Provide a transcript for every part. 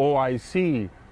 OIC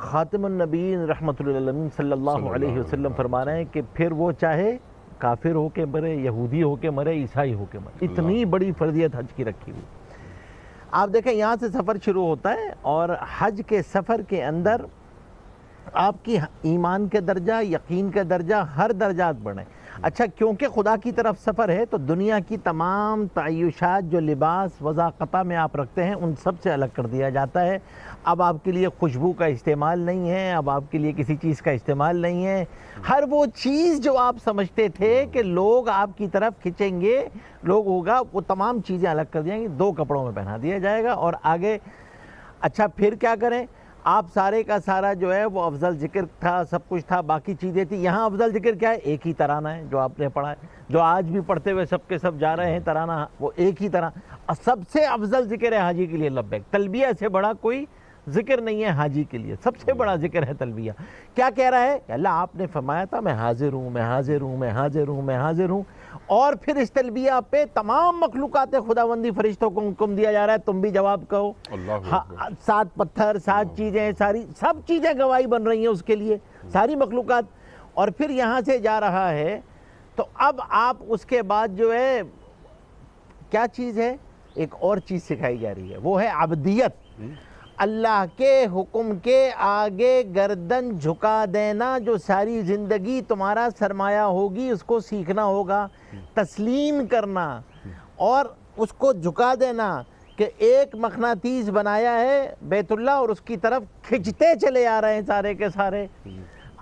خاتم النبیین رحمۃ للعالمین صلی اللہ علیہ وسلم فرما رہے ہیں کہ پھر وہ چاہے کافر ہو کے مرے، یہودی ہو کے مرے، عیسائی ہو کے مرے، اتنی بڑی فرضیت حج کی رکھی ہوئی۔ آپ دیکھیں یہاں سے سفر شروع ہوتا ہے اور حج کے سفر کے اندر آپ کی ایمان کے درجہ، یقین کے درجہ، ہر درجات بڑھیں۔ اچھا کیونکہ خدا کی طرف سفر ہے تو دنیا کی تمام تعیشات جو لباس وضاقتہ میں آپ رکھتے ہیں ان سب سے الگ کر دیا جاتا ہے۔ اب آپ کے لیے خوشبو کا استعمال نہیں ہے، اب آپ کے لیے کسی چیز کا استعمال نہیں ہے۔ ہر وہ چیز جو آپ سمجھتے تھے کہ لوگ آپ کی طرف کھنچیں گے، لوگ ہوگا، وہ تمام چیزیں الگ کر دیں گے، 2 کپڑوں میں پہنا دیا جائے گا اور آگے۔ اچھا پھر کیا کریں؟ آپ سارے کا سارا جو ہے وہ افضل ذکر تھا، سب کچھ تھا، باقی چیزیں تھی۔ یہاں افضل ذکر کیا ہے؟ ایک ہی ترانہ ہے جو آپ نے پڑھا ہے، جو آج بھی پڑھتے ہوئے سب کے سب جا رہے ہیں ترانہ، وہ ایک ہی طرح۔ سب سے افضل ذکر ہے حاجی کے لیے لبیک۔ تلبیہ سے بڑا کوئی ذکر نہیں ہے حاجی کے لیے، سب سے بڑا ذکر ہے تلبیہ۔ کیا کہہ رہا ہے؟ اللہ آپ نے فرمایا تھا میں حاضر ہوں، میں حاضر ہوں، میں حاضر ہوں، میں حاضر ہوں، اور پھر اس تلبیہ پہ تمام مخلوقات خداوندی فرشتوں کو حکم دیا جا رہا ہے تم بھی جواب کہو۔ 7 پتھر، 7 چیزیں، سب چیزیں گواہی بن رہی ہیں اس کے لیے، ساری مخلوقات۔ اور پھر یہاں سے جا رہا ہے تو اب آپ اس کے بعد جو ہے کیا چیز ہے؟ ایک اور چیز سکھائی جا رہی ہے، وہ ہے عبدیت۔ اللہ کے حکم کے آگے گردن جھکا دینا، جو ساری زندگی تمہارا سرمایہ ہوگی اس کو سیکھنا ہوگا، تسلیم کرنا اور اس کو جھکا دینا کہ ایک مقناطیس بنایا ہے بیت اللہ اور اس کی طرف کھنچتے چلے آ رہے ہیں سارے کے سارے۔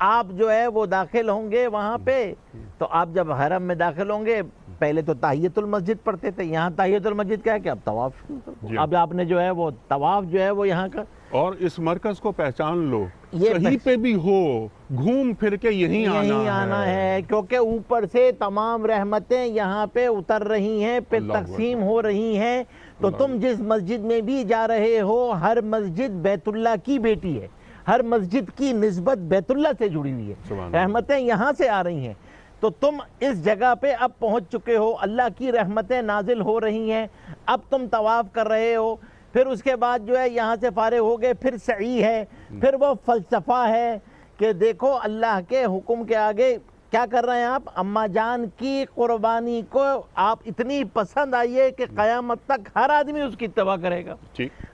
آپ جو ہے وہ داخل ہوں گے وہاں پہ، تو آپ جب حرم میں داخل ہوں گے پہلے تو تحیۃ المسجد پڑھتے تھے، یہاں تحیۃ المسجد کیا ہے کہ اب طواف شروع کرو۔ اب آپ نے جو ہے وہ طواف جو ہے وہ یہاں کا، اور اس مرکز کو پہچان لو، کہیں پہ بھی ہو گھوم پھر کے یہیں آنا ہے، کیونکہ اوپر سے تمام رحمتیں یہاں پہ اتر رہی ہیں، پھر تقسیم ہو رہی ہیں۔ تو تم جس مسجد میں بھی جا رہے ہو، ہر مسجد بیت اللہ کی بیٹی ہے، ہر مسجد کی نسبت بیت اللہ سے جڑی ہوئی ہے، رحمتیں یہاں سے آ رہی ہیں۔ تو تم اس جگہ پہ اب پہنچ چکے ہو، اللہ کی رحمتیں نازل ہو رہی ہیں، اب تم طواف کر رہے ہو۔ پھر اس کے بعد جو ہے یہاں سے فارغ ہو گئے، پھر سعی ہے، پھر وہ فلسفہ ہے کہ دیکھو اللہ کے حکم کے آگے کیا کر رہے ہیں آپ؟ اماں جان کی قربانی کو آپ اتنی پسند آئیے کہ قیامت تک ہر آدمی اس کی اتباع کرے گا۔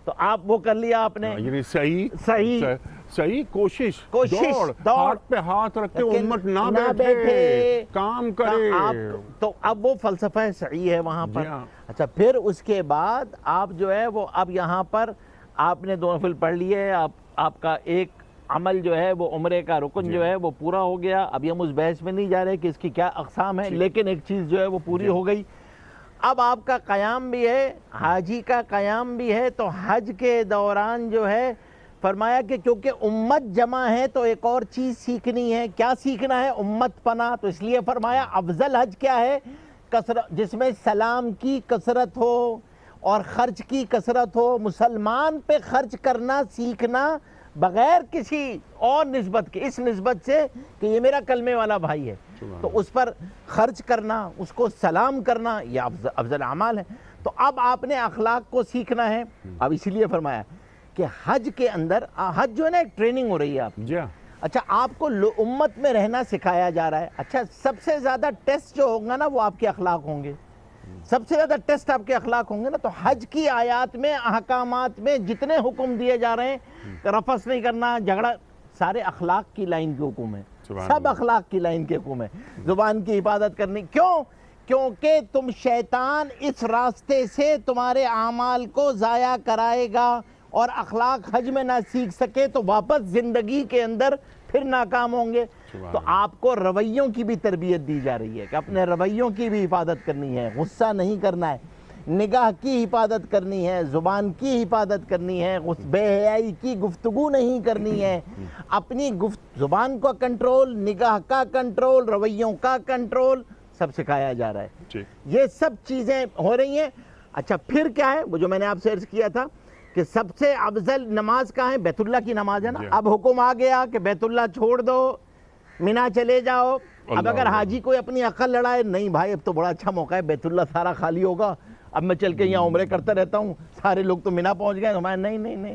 تو آپ وہ کر لیا آپ نے، یعنی صحیح کوشش، دوڑ، ہاتھ پہ ہاتھ رکھ کے امت نہ بیٹھے، کام کرے۔ تو اب وہ فلسفہ صحیح ہے وہاں پر۔ اچھا پھر اس کے بعد آپ جو ہے وہ اب یہاں پر آپ نے 2 نفل پڑھ لیے، آپ کا ایک عمل جو ہے وہ عمرے کا رکن جو ہے وہ پورا ہو گیا۔ ابھی ہم اس بحث میں نہیں جا رہے کہ اس کی کیا اقسام ہیں، لیکن ایک چیز جو ہے وہ پوری ہو گئی۔ اب آپ کا قیام بھی ہے، حاجی کا قیام بھی ہے، تو حج کے دوران جو ہے فرمایا کہ کیونکہ امت جمع ہے تو ایک اور چیز سیکھنی ہے۔ کیا سیکھنا ہے؟ امت پناہ۔ تو اس لیے فرمایا افضل حج کیا ہے؟ جس میں سلام کی کثرت ہو اور خرچ کی کثرت ہو، مسلمان پہ خرچ کرنا سیکھنا بغیر کسی اور نسبت کے، اس نسبت سے کہ یہ میرا کلمے والا بھائی ہے، تو اس پر خرچ کرنا، اس کو سلام کرنا، یہ افضل اعمال ہے۔ تو اب آپ نے اخلاق کو سیکھنا ہے۔ اب اسی لیے فرمایا کہ حج کے اندر، حج جو ہے نا ایک ٹریننگ ہو رہی ہے آپ کی۔ اچھا آپ کو امت میں رہنا سکھایا جا رہا ہے۔ اچھا سب سے زیادہ ٹیسٹ جو ہوگا نا وہ آپ کے اخلاق ہوں گے، سب سے زیادہ ٹیسٹ آپ کے اخلاق ہوں گے نا۔ تو حج کی آیات میں، احکامات میں جتنے حکم دیے جا رہے ہیں، رفث نہیں کرنا، جھگڑا، سارے اخلاق کی لائن کے حکم ہیں، سب اخلاق کی لائن کے حکم ہیں۔ زبان کی حفاظت کرنی، کیوں؟ کیونکہ تم شیطان اس راستے سے تمہارے اعمال کو ضائع کرائے گا، اور اخلاق حج میں نہ سیکھ سکے تو واپس زندگی کے اندر پھر ناکام ہوں گے۔ تو آپ کو رویوں کی بھی تربیت دی جا رہی ہے کہ اپنے رویوں کی بھی حفاظت کرنی ہے، غصہ نہیں کرنا ہے، نگاہ کی حفاظت کرنی ہے، زبان کی حفاظت کرنی ہے، بے حیائی کی گفتگو نہیں کرنی ہے، اپنی زبان کا کنٹرول، نگاہ کا کنٹرول، رویوں کا کنٹرول سب سکھایا جا رہا ہے۔ یہ سب چیزیں ہو رہی ہیں۔ اچھا پھر کیا ہے؟ وہ جو میں نے آپ سے عرض کیا تھا کہ سب سے افضل نماز کہاں ہے؟ بیت اللہ کی نماز ہے نا۔ اب حکم آ گیا کہ بیت اللہ چھوڑ دو، مینا چلے جاؤ۔ اب اگر حاجی کوئی اپنی عقل لڑائے، نہیں بھائی اب تو بڑا اچھا موقع ہے، بیت اللہ سارا خالی ہوگا، اب میں چل کے یہاں عمرے کرتا رہتا ہوں، سارے لوگ تو مینا پہنچ گئے، نہیں،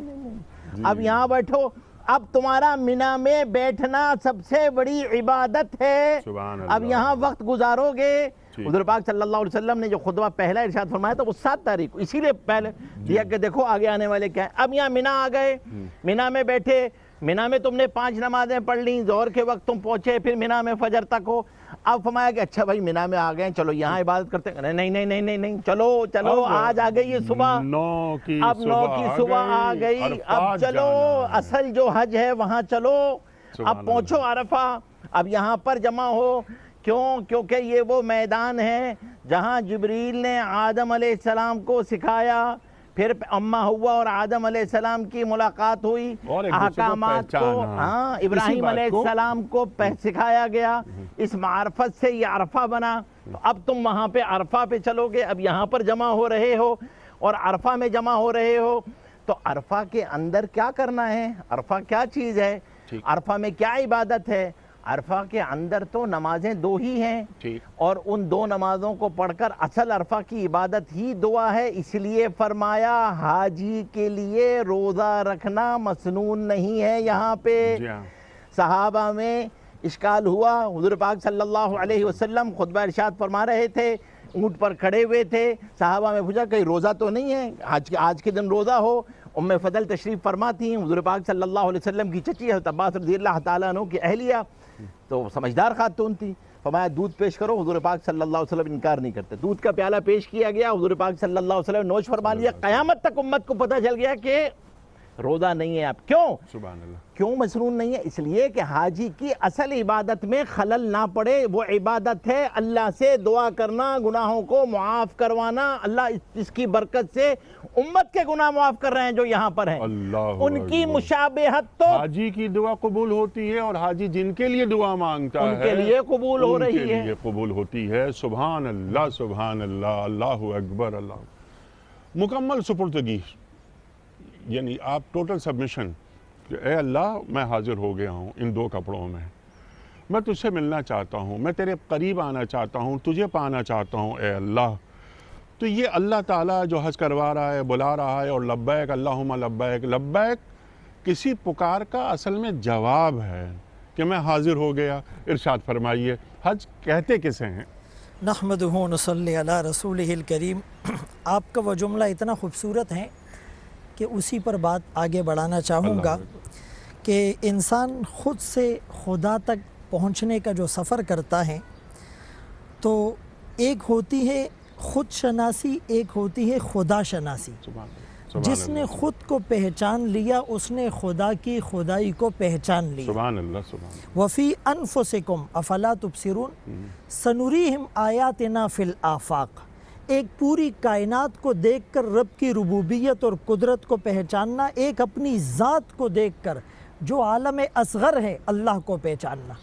اب یہاں بیٹھو، اب تمہارا مینا میں بیٹھنا سب سے بڑی عبادت ہے، سبحان اب اللہ۔ یہاں وقت گزارو گے۔ حضور پاک صلی اللہ علیہ وسلم نے جو خطبہ پہلا ارشاد فرمایا تھا وہ 7 تاریخ کو، اسی لیے پہلے دیا کہ دیکھو آگے آنے والے کیا ہیں۔ اب یہاں مینا آ گئے، مینا میں بیٹھے، مینا میں تم نے 5 نمازیں پڑھ لیں، ظہر کے وقت تم پہنچے، پھر مینا میں فجر تک ہو۔ اب فرمایا کہ اچھا بھائی مینا میں آ گئے، چلو یہاں عبادت کرتے ہیں۔ نہیں نہیں نہیں نہیں نہیں، چلو چلو آج آ گئی یہ صبح، اب 9 کی صبح آ گئی، اب چلو اصل جو حج ہے وہاں چلو، اب پہنچو عرفہ، اب یہاں پر جمع ہو۔ کیوں؟ کیونکہ یہ وہ میدان ہے جہاں جبریل نے آدم علیہ السلام کو سکھایا، پھر اما ہوا اور آدم علیہ السلام کی ملاقات ہوئی، احکامات کو ابراہیم علیہ السلام کو سکھایا گیا، اس معرفت سے یہ عرفہ بنا۔ تو اب تم وہاں پہ عرفہ پہ چلو گے، اب یہاں پر جمع ہو رہے ہو اور عرفہ میں جمع ہو رہے ہو، تو عرفہ کے اندر کیا کرنا ہے؟ عرفہ کیا چیز ہے؟ عرفہ میں کیا عبادت ہے؟ عرفہ کے اندر تو نمازیں 2 ہی ہیں، اور ان 2 نمازوں کو پڑھ کر اصل عرفہ کی عبادت ہی دعا ہے، اس لیے فرمایا حاجی کے لیے روزہ رکھنا مسنون نہیں ہے۔ یہاں پہ صحابہ میں اشکال ہوا، حضور پاک صلی اللہ علیہ وسلم خطبہ ارشاد فرما رہے تھے، اونٹ پر کھڑے ہوئے تھے، صحابہ میں پوچھا کہیں روزہ تو نہیں ہے، آج کے دن روزہ ہو؟ ام فضل تشریف فرما تھیں، حضور پاک صلی اللہ علیہ وسلم کی چچی حضرت عباس رضی اللہ تعالیٰ عنہ کی اہلیہ، تو سمجھدار خاتون تھی، فرمایا دودھ پیش کرو، حضور پاک صلی اللہ علیہ وسلم انکار نہیں کرتے، دودھ کا پیالہ پیش کیا گیا، حضور پاک صلی اللہ علیہ وسلم نوش فرما لیا۔ قیامت تک امت کو پتہ چل گیا کہ روزہ نہیں ہے آپ۔ کیوں؟ سبحان اللہ۔ کیوں مسنون نہیں ہے؟ اس لیے کہ حاجی کی اصل عبادت میں خلل نہ پڑے، وہ عبادت ہے اللہ سے دعا کرنا، گناہوں کو معاف کروانا، اللہ اس کی برکت سے امت کے گناہ معاف کر رہے ہیں جو یہاں پر ہیں، ان کی مشابہت تو حاجی کی دعا قبول ہوتی ہے، اور حاجی جن کے لیے دعا مانگتا ہے ان کے لیے قبول ہو رہی ہے، ان کے لیے قبول ہوتی ہے۔ سبحان اللہ، سبحان اللہ، اللہ اکبر، اللہ۔ مکمل سپردگی، یعنی آپ ٹوٹل سبمیشن کہ اے اللہ میں حاضر ہو گیا ہوں ان 2 کپڑوں میں، میں تجھ سے ملنا چاہتا ہوں، میں تیرے قریب آنا چاہتا ہوں، تجھے پانا چاہتا ہوں اے اللہ۔ تو یہ اللہ تعالیٰ جو حج کروا رہا ہے، بلا رہا ہے، اور لبیک اللہم لبیک، لبیک کسی پکار کا اصل میں جواب ہے کہ میں حاضر ہو گیا۔ ارشاد فرمائیے حج کہتے کسے ہیں؟ نحمدہ و نصلی علی رسولہ الکریم۔ آپ کا وہ جملہ اتنا خوبصورت ہے کہ اسی پر بات آگے بڑھانا چاہوں گا کہ انسان خود سے خدا تک پہنچنے کا جو سفر کرتا ہے تو ایک ہوتی ہے خود شناسی، ایک ہوتی ہے خدا شناسی۔ جس نے خود کو پہچان لیا اس نے خدا کی خدائی کو پہچان لیا۔ سبحان اللہ، سبحان اللہ۔ وفی انفسکم افلا تبصرون سنریہم آیاتنا فی الآفاق۔ ایک پوری کائنات کو دیکھ کر رب کی ربوبیت اور قدرت کو پہچاننا، ایک اپنی ذات کو دیکھ کر جو عالم اصغر ہے اللہ کو پہچاننا۔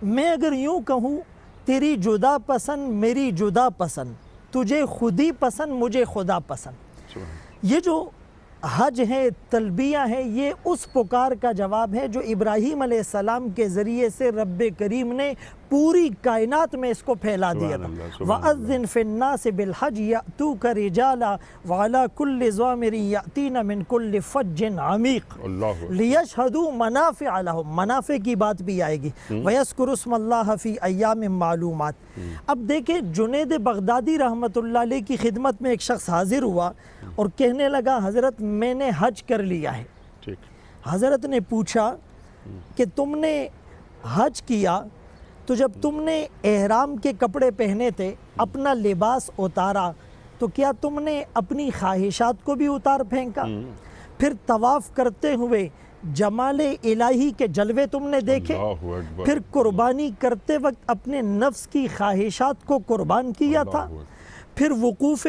میں اگر یوں کہوں تیری جدا پسند میری جدا پسند، تجھے خودی پسند مجھے خدا پسند، یہ جو حج ہے، تلبیہ ہے، یہ اس پکار کا جواب ہے جو ابراہیم علیہ السلام کے ذریعے سے رب کریم نے پوری کائنات میں اس کو پھیلا دیا تھا۔ وَأَذِّن فِي النَّاسِ بِالْحَجِّ يَأْتُوكَ رِجَالًا وَعَلَى كُلِّ ضَامِرٍ يَأْتِينَ مِنْ كُلِّ فَجٍّ عَمِيقٍ لِيَشْهَدُوا مَنَافِعَ لَهُمْ، منافع کی بات بھی آئے گی، وَيَذْكُرُوا اسْمَ اللَّهِ فِي أَيَّامٍ مَعْلُومَاتٍ۔ اب دیکھیں جنید بغدادی رحمۃ اللہ علیہ کی خدمت میں ایک شخص حاضر ہوا اور کہنے لگا حضرت میں نے حج کر لیا ہے۔ حضرت نے پوچھا کہ تم نے حج کیا تو جب تم نے احرام کے کپڑے پہنے تھے، اپنا لباس اتارا، تو کیا تم نے اپنی خواہشات کو بھی اتار پھینکا؟ پھر طواف کرتے ہوئے جمال الہی کے جلوے تم نے دیکھے؟ پھر قربانی کرتے وقت اپنے نفس کی خواہشات کو قربان کیا تھا؟ پھر وقوف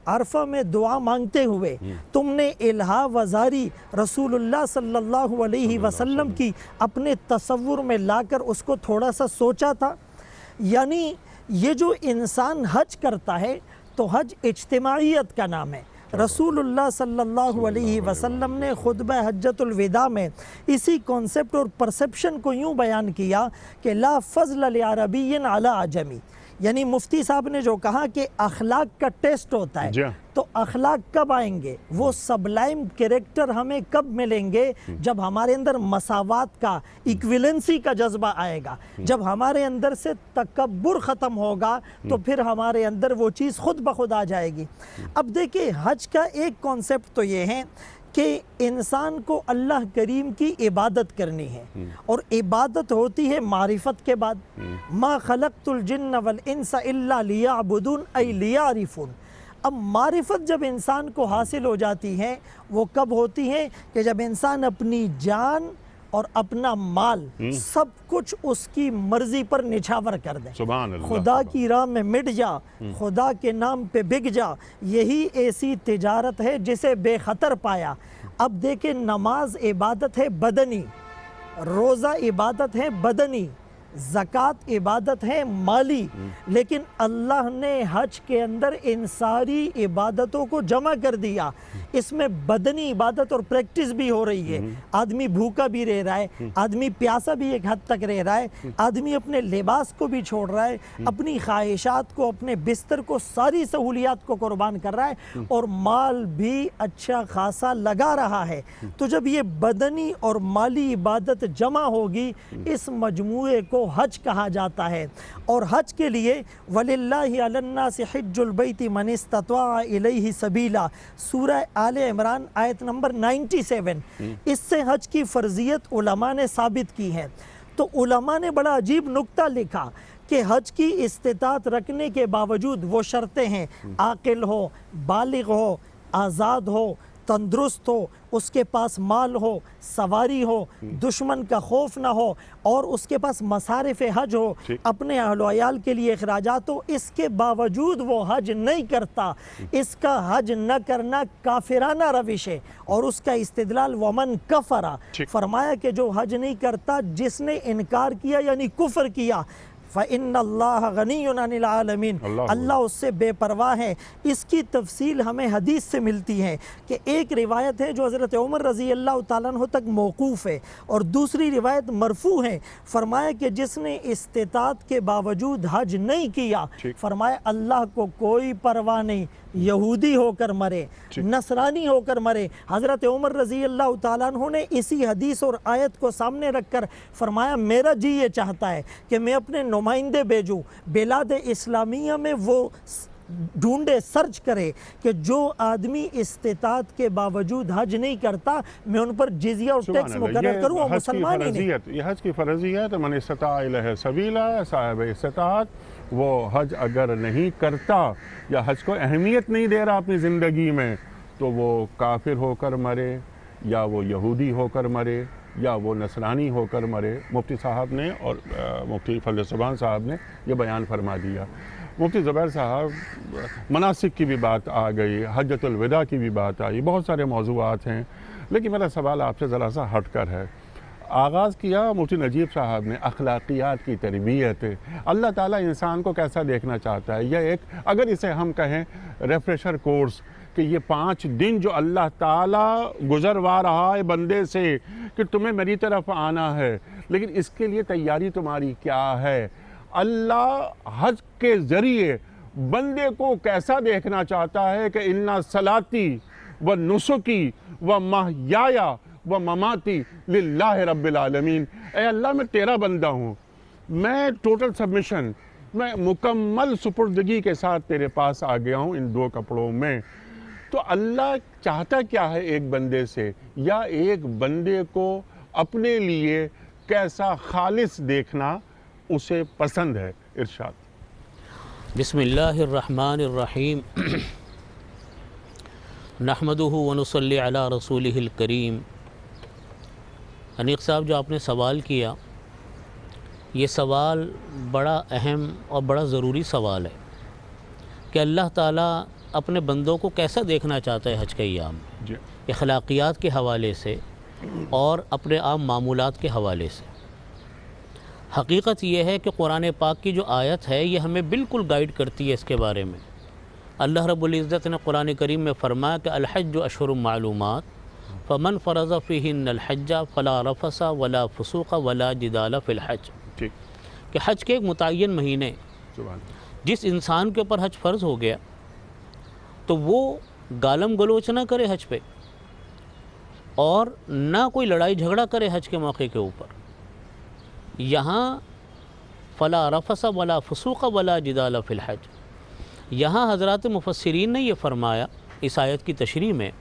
عرفہ میں دعا مانگتے ہوئے تم نے الہا وزاری رسول اللہ صلی اللہ علیہ وسلم کی اپنے تصور میں لا کر اس کو تھوڑا سا سوچا تھا؟ یعنی یہ جو انسان حج کرتا ہے تو حج اجتماعیت کا نام ہے۔ رسول اللہ صلی اللہ علیہ وسلم نے خطبہ حجۃ الوداع میں اسی کانسیپٹ اور پرسیپشن کو یوں بیان کیا کہ لا فضل لعربی علی عجمی، یعنی مفتی صاحب نے جو کہا کہ اخلاق کا ٹیسٹ ہوتا ہے، جی ہاں۔ تو اخلاق کب آئیں گے؟ وہ سبلائم کریکٹر ہمیں کب ملیں گے؟ جب ہمارے اندر مساوات کا، ایکویلنسی کا جذبہ آئے گا، جب ہمارے اندر سے تکبر ختم ہوگا تو پھر ہمارے اندر وہ چیز خود بخود آ جائے گی۔ اب دیکھیں حج کا ایک کانسیپٹ تو یہ ہے کہ انسان کو اللہ کریم کی عبادت کرنی ہے، اور عبادت ہوتی ہے معرفت کے بعد۔ ما خلقت الجن والانس الا لیعبدون ای لیعرفون۔ اب معرفت جب انسان کو حاصل ہو جاتی ہے، وہ کب ہوتی ہے؟ کہ جب انسان اپنی جان اور اپنا مال سب کچھ اس کی مرضی پر نچھاور کر دے، سبحان اللہ، خدا کی راہ میں مٹ جا، خدا کے نام پہ بک جا۔ یہی ایسی تجارت ہے جسے بے خطر پایا۔ اب دیکھیں نماز عبادت ہے بدنی، روزہ عبادت ہے بدنی، زکوٰۃ عبادت ہے مالی، لیکن اللہ نے حج کے اندر ان ساری عبادتوں کو جمع کر دیا۔ اس میں بدنی عبادت اور پریکٹس بھی ہو رہی ہے، آدمی بھوکا بھی رہ رہا ہے، آدمی پیاسا بھی ایک حد تک رہ رہا ہے، آدمی اپنے لباس کو بھی چھوڑ رہا ہے، اپنی خواہشات کو، اپنے بستر کو، ساری سہولیات کو قربان کر رہا ہے، اور مال بھی اچھا خاصا لگا رہا ہے۔ تو جب یہ بدنی اور مالی عبادت جمع ہوگی، اس مجموعے کو حج کہا جاتا ہے۔ اور حج کے لیے وَلِلَّهِ عَلَى النَّاسِ حِجُّ الْبَيْتِ مَنِ اسْتَطَاعَ إِلَيْهِ سَبِيلًا، سورہ آل عمران آیت نمبر 97۔ اس سے حج کی فرضیت علماء نے ثابت کی ہے۔ تو علماء نے بڑا عجیب نکتہ لکھا کہ حج کی استطاعت رکھنے کے باوجود وہ شرطیں ہیں، عاقل ہو، بالغ ہو، آزاد ہو، تندرست ہو، اس کے پاس مال ہو، سواری ہو، دشمن کا خوف نہ ہو، اور اس کے پاس مصارف حج ہو، اپنے اہل و عیال کے لیے اخراجات ہو۔ اس کے باوجود وہ حج نہیں کرتا، اس کا حج نہ کرنا کافرانہ روش ہے۔ اور اس کا استدلال ومن کفر، فرمایا کہ جو حج نہیں کرتا، جس نے انکار کیا یعنی کفر کیا، فَإِنَّ اللَّهَ غَنِيٌّ عَنِ الْعَالَمِينَ، اللہ اس سے بے پرواہ ہے۔ اس کی تفصیل ہمیں حدیث سے ملتی ہے کہ ایک روایت ہے جو حضرت عمر رضی اللہ تعالیٰ عنہ تک موقوف ہے، اور دوسری روایت مرفوع ہے۔ فرمایا کہ جس نے استطاعت کے باوجود حج نہیں کیا، فرمایا اللہ کو کوئی پرواہ نہیں، یہودی ہو کر مرے، نصرانی ہو کر مرے۔ حضرت عمر رضی اللہ تعالیٰ عنہ نے اسی حدیث اور آیت کو سامنے رکھ کر فرمایا میرا جی یہ چاہتا ہے کہ میں اپنے نمائندے بھیجوں بلاد اسلامیہ میں، وہ ڈھونڈے، سرچ کرے کہ جو آدمی استطاعت کے باوجود حج نہیں کرتا، میں ان پر جزیہ اور ٹیکس مقرر کروں، اور مسلمان ہی نہیں۔ یہ حج کی فرضیت، من استطاع الیہ سبیلا، صاحب استطاعت وہ حج اگر نہیں کرتا یا حج کو اہمیت نہیں دے رہا اپنی زندگی میں، تو وہ کافر ہو کر مرے، یا وہ یہودی ہو کر مرے، یا وہ نصرانی ہو کر مرے۔ مفتی صاحب نے اور مفتی فضل الرحمان صاحب نے یہ بیان فرما دیا۔ مفتی زبیر صاحب، مناسک کی بھی بات آ گئی، حجۃ الوداع کی بھی بات آئی، بہت سارے موضوعات ہیں، لیکن میرا سوال آپ سے ذرا سا ہٹ کر ہے۔ آغاز کیا مفتی نجیب صاحب نے اخلاقیات کی تربیت، اللہ تعالیٰ انسان کو کیسا دیکھنا چاہتا ہے، یہ ایک اگر اسے ہم کہیں ریفریشر کورس، کہ یہ 5 دن جو اللہ تعالیٰ گزروا رہا ہے بندے سے کہ تمہیں میری طرف آنا ہے، لیکن اس کے لیے تیاری تمہاری کیا ہے؟ اللہ حج کے ذریعے بندے کو کیسا دیکھنا چاہتا ہے کہ اِنَّ صَلَاتِي وَنُسُكِي وَمَحْيَايَ وَمَمَاتِي لِلَّهِ رَبِّ الْعَالَمِينَ۔ اے اللہ میں تیرا بندہ ہوں، میں ٹوٹل سبمیشن، میں مکمل سپردگی کے ساتھ تیرے پاس آ گیا ہوں ان 2 کپڑوں میں۔ تو اللہ چاہتا کیا ہے ایک بندے سے، یا ایک بندے کو اپنے لیے کیسا خالص دیکھنا اسے پسند ہے؟ ارشاد۔ بسم اللہ الرحمن الرحیم، نحمدہ ونصلی علی رسولہ الکریم۔ انیق صاحب، جو آپ نے سوال کیا، یہ سوال بڑا اہم اور بڑا ضروری سوال ہے کہ اللہ تعالیٰ اپنے بندوں کو کیسا دیکھنا چاہتا ہے حج کے ایام میں، اخلاقیات کے حوالے سے اور اپنے عام معمولات کے حوالے سے۔ حقیقت یہ ہے کہ قرآن پاک کی جو آیت ہے یہ ہمیں بالکل گائیڈ کرتی ہے اس کے بارے میں۔ اللہ رب العزت نے قرآن کریم میں فرمایا کہ الحج اشہر معلومات فمن فرض فیہن الحج فلا رفث ولا فسوق ولا جدال فی الحج، کہ حج کے ایک متعین مہینے، جس انسان کے اوپر حج فرض ہو گیا تو وہ گالم گلوچ نہ کرے حج پہ، اور نہ کوئی لڑائی جھگڑا کرے حج کے موقع کے اوپر۔ یہاں فلا رفث ولا فسوق ولا جدال فی الحج، یہاں حضرات مفسرین نے یہ فرمایا اس آیت کی تشریح میں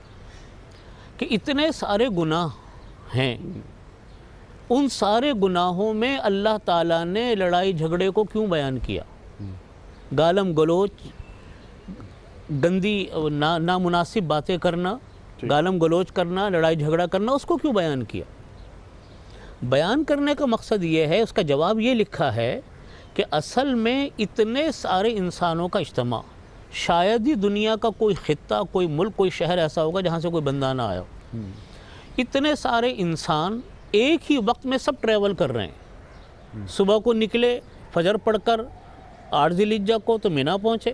کہ اتنے سارے گناہ ہیں، ان سارے گناہوں میں اللہ تعالیٰ نے لڑائی جھگڑے کو کیوں بیان کیا؟ گالم گلوچ، گندی نامناسب باتیں کرنا، گالم گلوچ کرنا، لڑائی جھگڑا کرنا، اس کو کیوں بیان کیا؟ بیان کرنے کا مقصد یہ ہے، اس کا جواب یہ لکھا ہے کہ اصل میں اتنے سارے انسانوں کا اجتماع، شاید ہی دنیا کا کوئی خطہ، کوئی ملک، کوئی شہر ایسا ہوگا جہاں سے کوئی بندہ نہ آیا ہو۔ اتنے سارے انسان ایک ہی وقت میں سب ٹریول کر رہے ہیں، صبح کو نکلے فجر پڑھ کر 8 ذی الحجہ کو تو مینا پہنچے،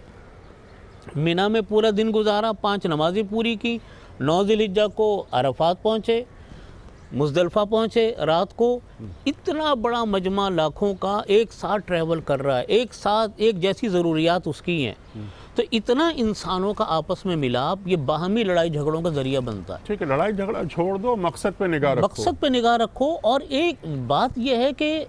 مینا میں پورا دن گزارا، 5 نمازیں پوری کی، 9 ذی الحجہ کو عرفات پہنچے، مزدلفہ پہنچے رات کو۔ اتنا بڑا مجمع لاکھوں کا ایک ساتھ ٹریول کر رہا ہے، ایک ساتھ ایک جیسی ضروریات اس کی ہیں، تو اتنا انسانوں کا آپس میں ملاپ یہ باہمی لڑائی جھگڑوں کا ذریعہ بنتا ہے۔ ٹھیک ہے، لڑائی جھگڑا چھوڑ دو، مقصد پہ نگاہ رکھو۔ مقصد پہ نگاہ رکھو، اور ایک بات یہ ہے کہ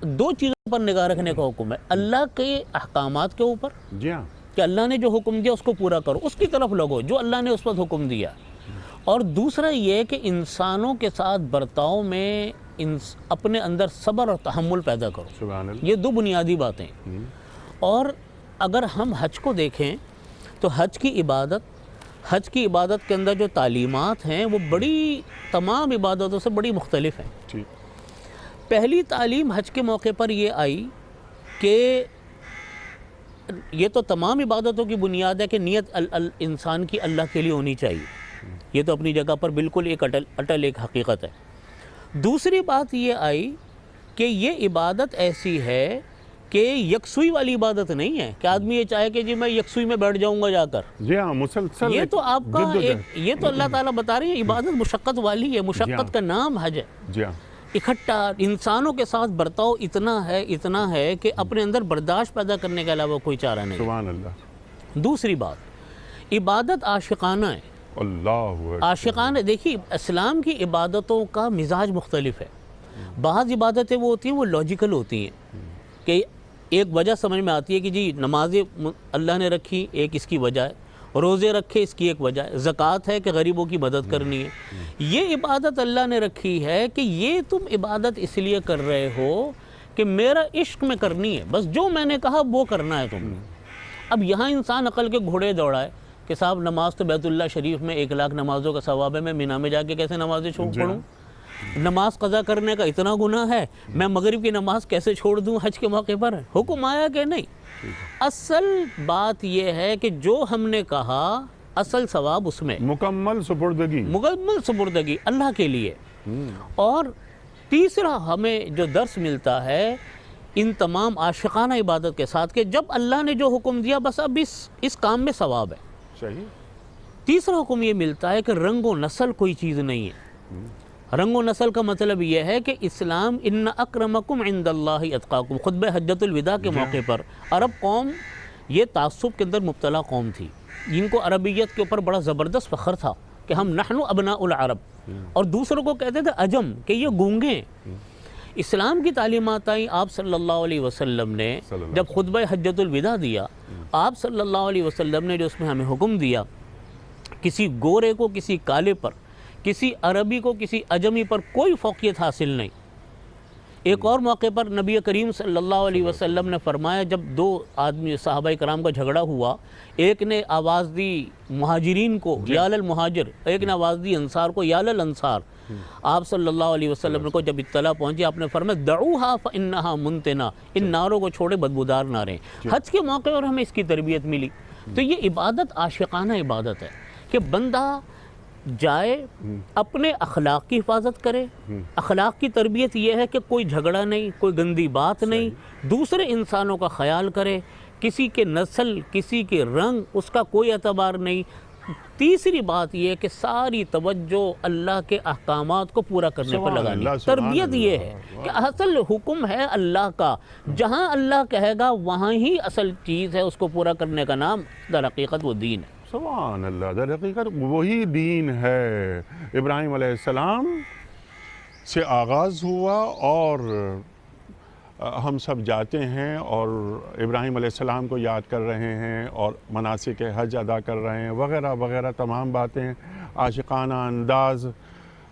2 چیزوں پر نگاہ رکھنے کا حکم ہے، اللہ کے احکامات کے اوپر جی ہاں، کہ اللہ نے جو حکم دیا اس کو پورا کرو، اس کی طرف لگو جو اللہ نے اس وقت حکم دیا، اور دوسرا یہ کہ انسانوں کے ساتھ برتاؤ میں اپنے اندر صبر اور تحمل پیدا کرو۔ سبحان اللہ۔ یہ 2 بنیادی باتیں۔ اور اگر ہم حج کو دیکھیں تو حج کی عبادت کے اندر جو تعلیمات ہیں وہ بڑی، تمام عبادتوں سے بڑی مختلف ہیں۔ ٹھیک۔ پہلی تعلیم حج کے موقع پر یہ آئی کہ یہ تو تمام عبادتوں کی بنیاد ہے کہ نیت انسان کی اللہ کے لیے ہونی چاہیے، یہ تو اپنی جگہ پر بالکل ایک اٹل ایک حقیقت ہے۔ دوسری بات یہ آئی کہ یہ عبادت ایسی ہے کہ یکسوئی والی عبادت نہیں ہے کہ آدمی یہ چاہے کہ جی میں یکسوئی میں بیٹھ جاؤں گا جا کر۔ جی ہاں، مسلسل یہ تو آپ کا یہ تو اللہ تعالیٰ بتا رہی ہے عبادت مشقت والی ہے، مشقت کا نام حج ہے۔ جی ہاں، اکٹھا انسانوں کے ساتھ برتاؤ اتنا ہے کہ اپنے اندر برداشت پیدا کرنے کے علاوہ کوئی چارہ نہیں۔ سبحان اللہ۔ دوسری بات، عبادت عاشقانہ ہے۔ اللہ عاشقانہ، دیکھیے اسلام کی عبادتوں کا مزاج مختلف ہے۔ بعض عبادتیں وہ ہوتی ہیں وہ لاجیکل ہوتی ہیں کہ ایک وجہ سمجھ میں آتی ہے کہ جی نمازیں اللہ نے رکھی، ایک اس کی وجہ ہے، روزے رکھے اس کی ایک وجہ ہے، زکوٰۃ ہے کہ غریبوں کی مدد کرنی ہے۔ یہ عبادت اللہ نے رکھی ہے کہ یہ تم عبادت اس لیے کر رہے ہو کہ میرا عشق میں کرنی ہے، بس جو میں نے کہا وہ کرنا ہے تم نے۔ اب یہاں انسان عقل کے گھوڑے دوڑائے کہ صاحب نماز تو بیت اللہ شریف میں 1,00,000 نمازوں کا ثواب ہے، میں مینا میں جا کے کیسے نمازیں پڑھوں؟ نماز قضا کرنے کا اتنا گناہ ہے، میں مغرب کی نماز کیسے چھوڑ دوں حج کے موقع پر؟ حکم آیا کہ نہیں؟ اصل بات یہ ہے کہ جو ہم نے کہا اصل ثواب اس میں مکمل سپردگی اللہ کے لیے۔ اور تیسرا ہمیں جو درس ملتا ہے ان تمام عاشقانہ عبادت کے ساتھ کہ جب اللہ نے جو حکم دیا بس اب اس کام میں ثواب ہے۔ صحیح۔ تیسرا حکم یہ ملتا ہے کہ رنگ و نسل کوئی چیز نہیں ہے۔ رنگ و نسل کا مطلب یہ ہے کہ اسلام ان اکرمکم عند اللہ اتقاکم، خطبہ حجۃ الوداع کے موقع پر عرب قوم یہ تعصب کے اندر مبتلا قوم تھی، جن کو عربیت کے اوپر بڑا زبردست فخر تھا کہ ہم نحن ابناء العرب، اور دوسروں کو کہتے تھے عجم کہ یہ گونگے۔ اسلام کی تعلیمات آئیں، آپ صلی اللہ علیہ وسلم نے جب خطبہ حجۃ الوداع دیا، آپ صلی اللہ علیہ وسلم نے جو اس میں ہمیں حکم دیا، کسی گورے کو کسی کالے پر، کسی عربی کو کسی عجمی پر کوئی فوقیت حاصل نہیں۔ ایک اور موقع پر نبی کریم صلی اللہ علیہ وسلم نے فرمایا جب 2 آدمی صحابہ کرام کا جھگڑا ہوا، ایک نے آواز دی مہاجرین کو یا للمہاجر، ایک نے آواز دی انصار کو یا للانصار۔ آپ صلی اللہ علیہ وسلم کو جب اطلاع پہنچی آپ نے فرمایا دعوها فانها منتنا، ان ناروں کو چھوڑے بدبودار ناریں۔ حج کے موقع پر ہمیں اس کی تربیت ملی۔ تو یہ عبادت عاشقانہ عبادت ہے کہ بندہ جائے اپنے اخلاق کی حفاظت کرے۔ اخلاق کی تربیت یہ ہے کہ کوئی جھگڑا نہیں، کوئی گندی بات نہیں، دوسرے انسانوں کا خیال کرے، کسی کے نسل، کسی کے رنگ، اس کا کوئی اعتبار نہیں، تیسری بات یہ کہ ساری توجہ اللہ کے احکامات کو پورا کرنے پر سبحان لگانی اللہ، سبحان تربیت یہ ہے کہ اصل حکم ہے اللہ کا، جہاں اللہ کہے گا وہاں ہی اصل چیز ہے، اس کو پورا کرنے کا نام در حقیقت وہ دین ہے۔ سبحان اللہ، در حقیقت وہی دین ہے۔ ابراہیم علیہ السلام سے آغاز ہوا اور ہم سب جاتے ہیں اور ابراہیم علیہ السلام کو یاد کر رہے ہیں اور مناسک حج ادا کر رہے ہیں وغیرہ وغیرہ تمام باتیں، عاشقانہ انداز،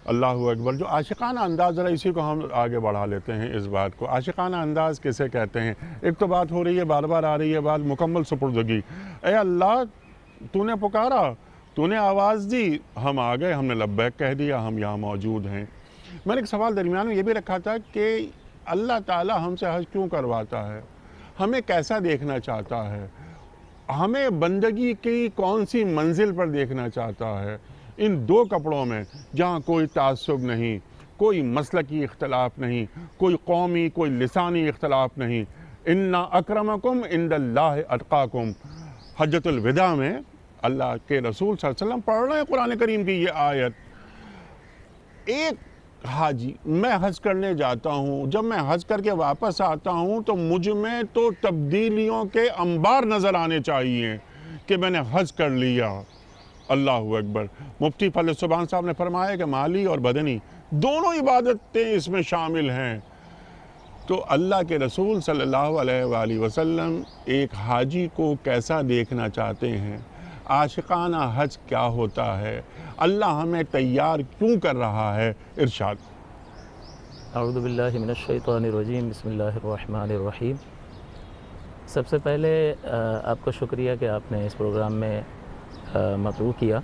اللہ اکبر۔ جو عاشقانہ انداز، ذرا اسی کو ہم آگے بڑھا لیتے ہیں اس بات کو۔ عاشقانہ انداز کسے کہتے ہیں؟ ایک تو بات ہو رہی ہے، بار بار آ رہی ہے بات، مکمل سپردگی۔ اے اللہ، تو نے پکارا، تو نے آواز دی، ہم آ گئے، ہم نے لبیک کہہ دیا، ہم یہاں موجود ہیں۔ میں نے ایک سوال درمیان میں یہ بھی رکھا تھا کہ اللہ تعالیٰ ہم سے حج کیوں کرواتا ہے؟ ہمیں کیسا دیکھنا چاہتا ہے؟ ہمیں بندگی کی کون سی منزل پر دیکھنا چاہتا ہے؟ ان دو کپڑوں میں جہاں کوئی تعصب نہیں، کوئی مسلکی اختلاف نہیں، کوئی قومی، کوئی لسانی اختلاف نہیں۔ ان اکرمکم عند اللہ اتقاکم۔ حجۃ الوداع میں اللہ کے رسول صلی اللہ علیہ وسلم پڑھ رہے ہیں قرآن کریم کی یہ آیت۔ ایک حاجی، میں حج کرنے جاتا ہوں، جب میں حج کر کے واپس آتا ہوں تو مجھ میں تو تبدیلیوں کے انبار نظر آنے چاہیے کہ میں نے حج کر لیا۔ اللہ اکبر۔ مفتی فضل سبحان صاحب نے فرمایا کہ مالی اور بدنی دونوں عبادتیں اس میں شامل ہیں۔ تو اللہ کے رسول صلی اللہ علیہ وآلہ وسلم ایک حاجی کو کیسا دیکھنا چاہتے ہیں؟ عاشقانہ حج کیا ہوتا ہے؟ اللہ ہمیں تیار کیوں کر رہا ہے؟ ارشاد۔ اعوذ باللہ من الشیطان الرجیم، بسم اللہ الرحمن الرحیم۔ سب سے پہلے آپ کو شکریہ کہ آپ نے اس پروگرام میں مطروح کیا۔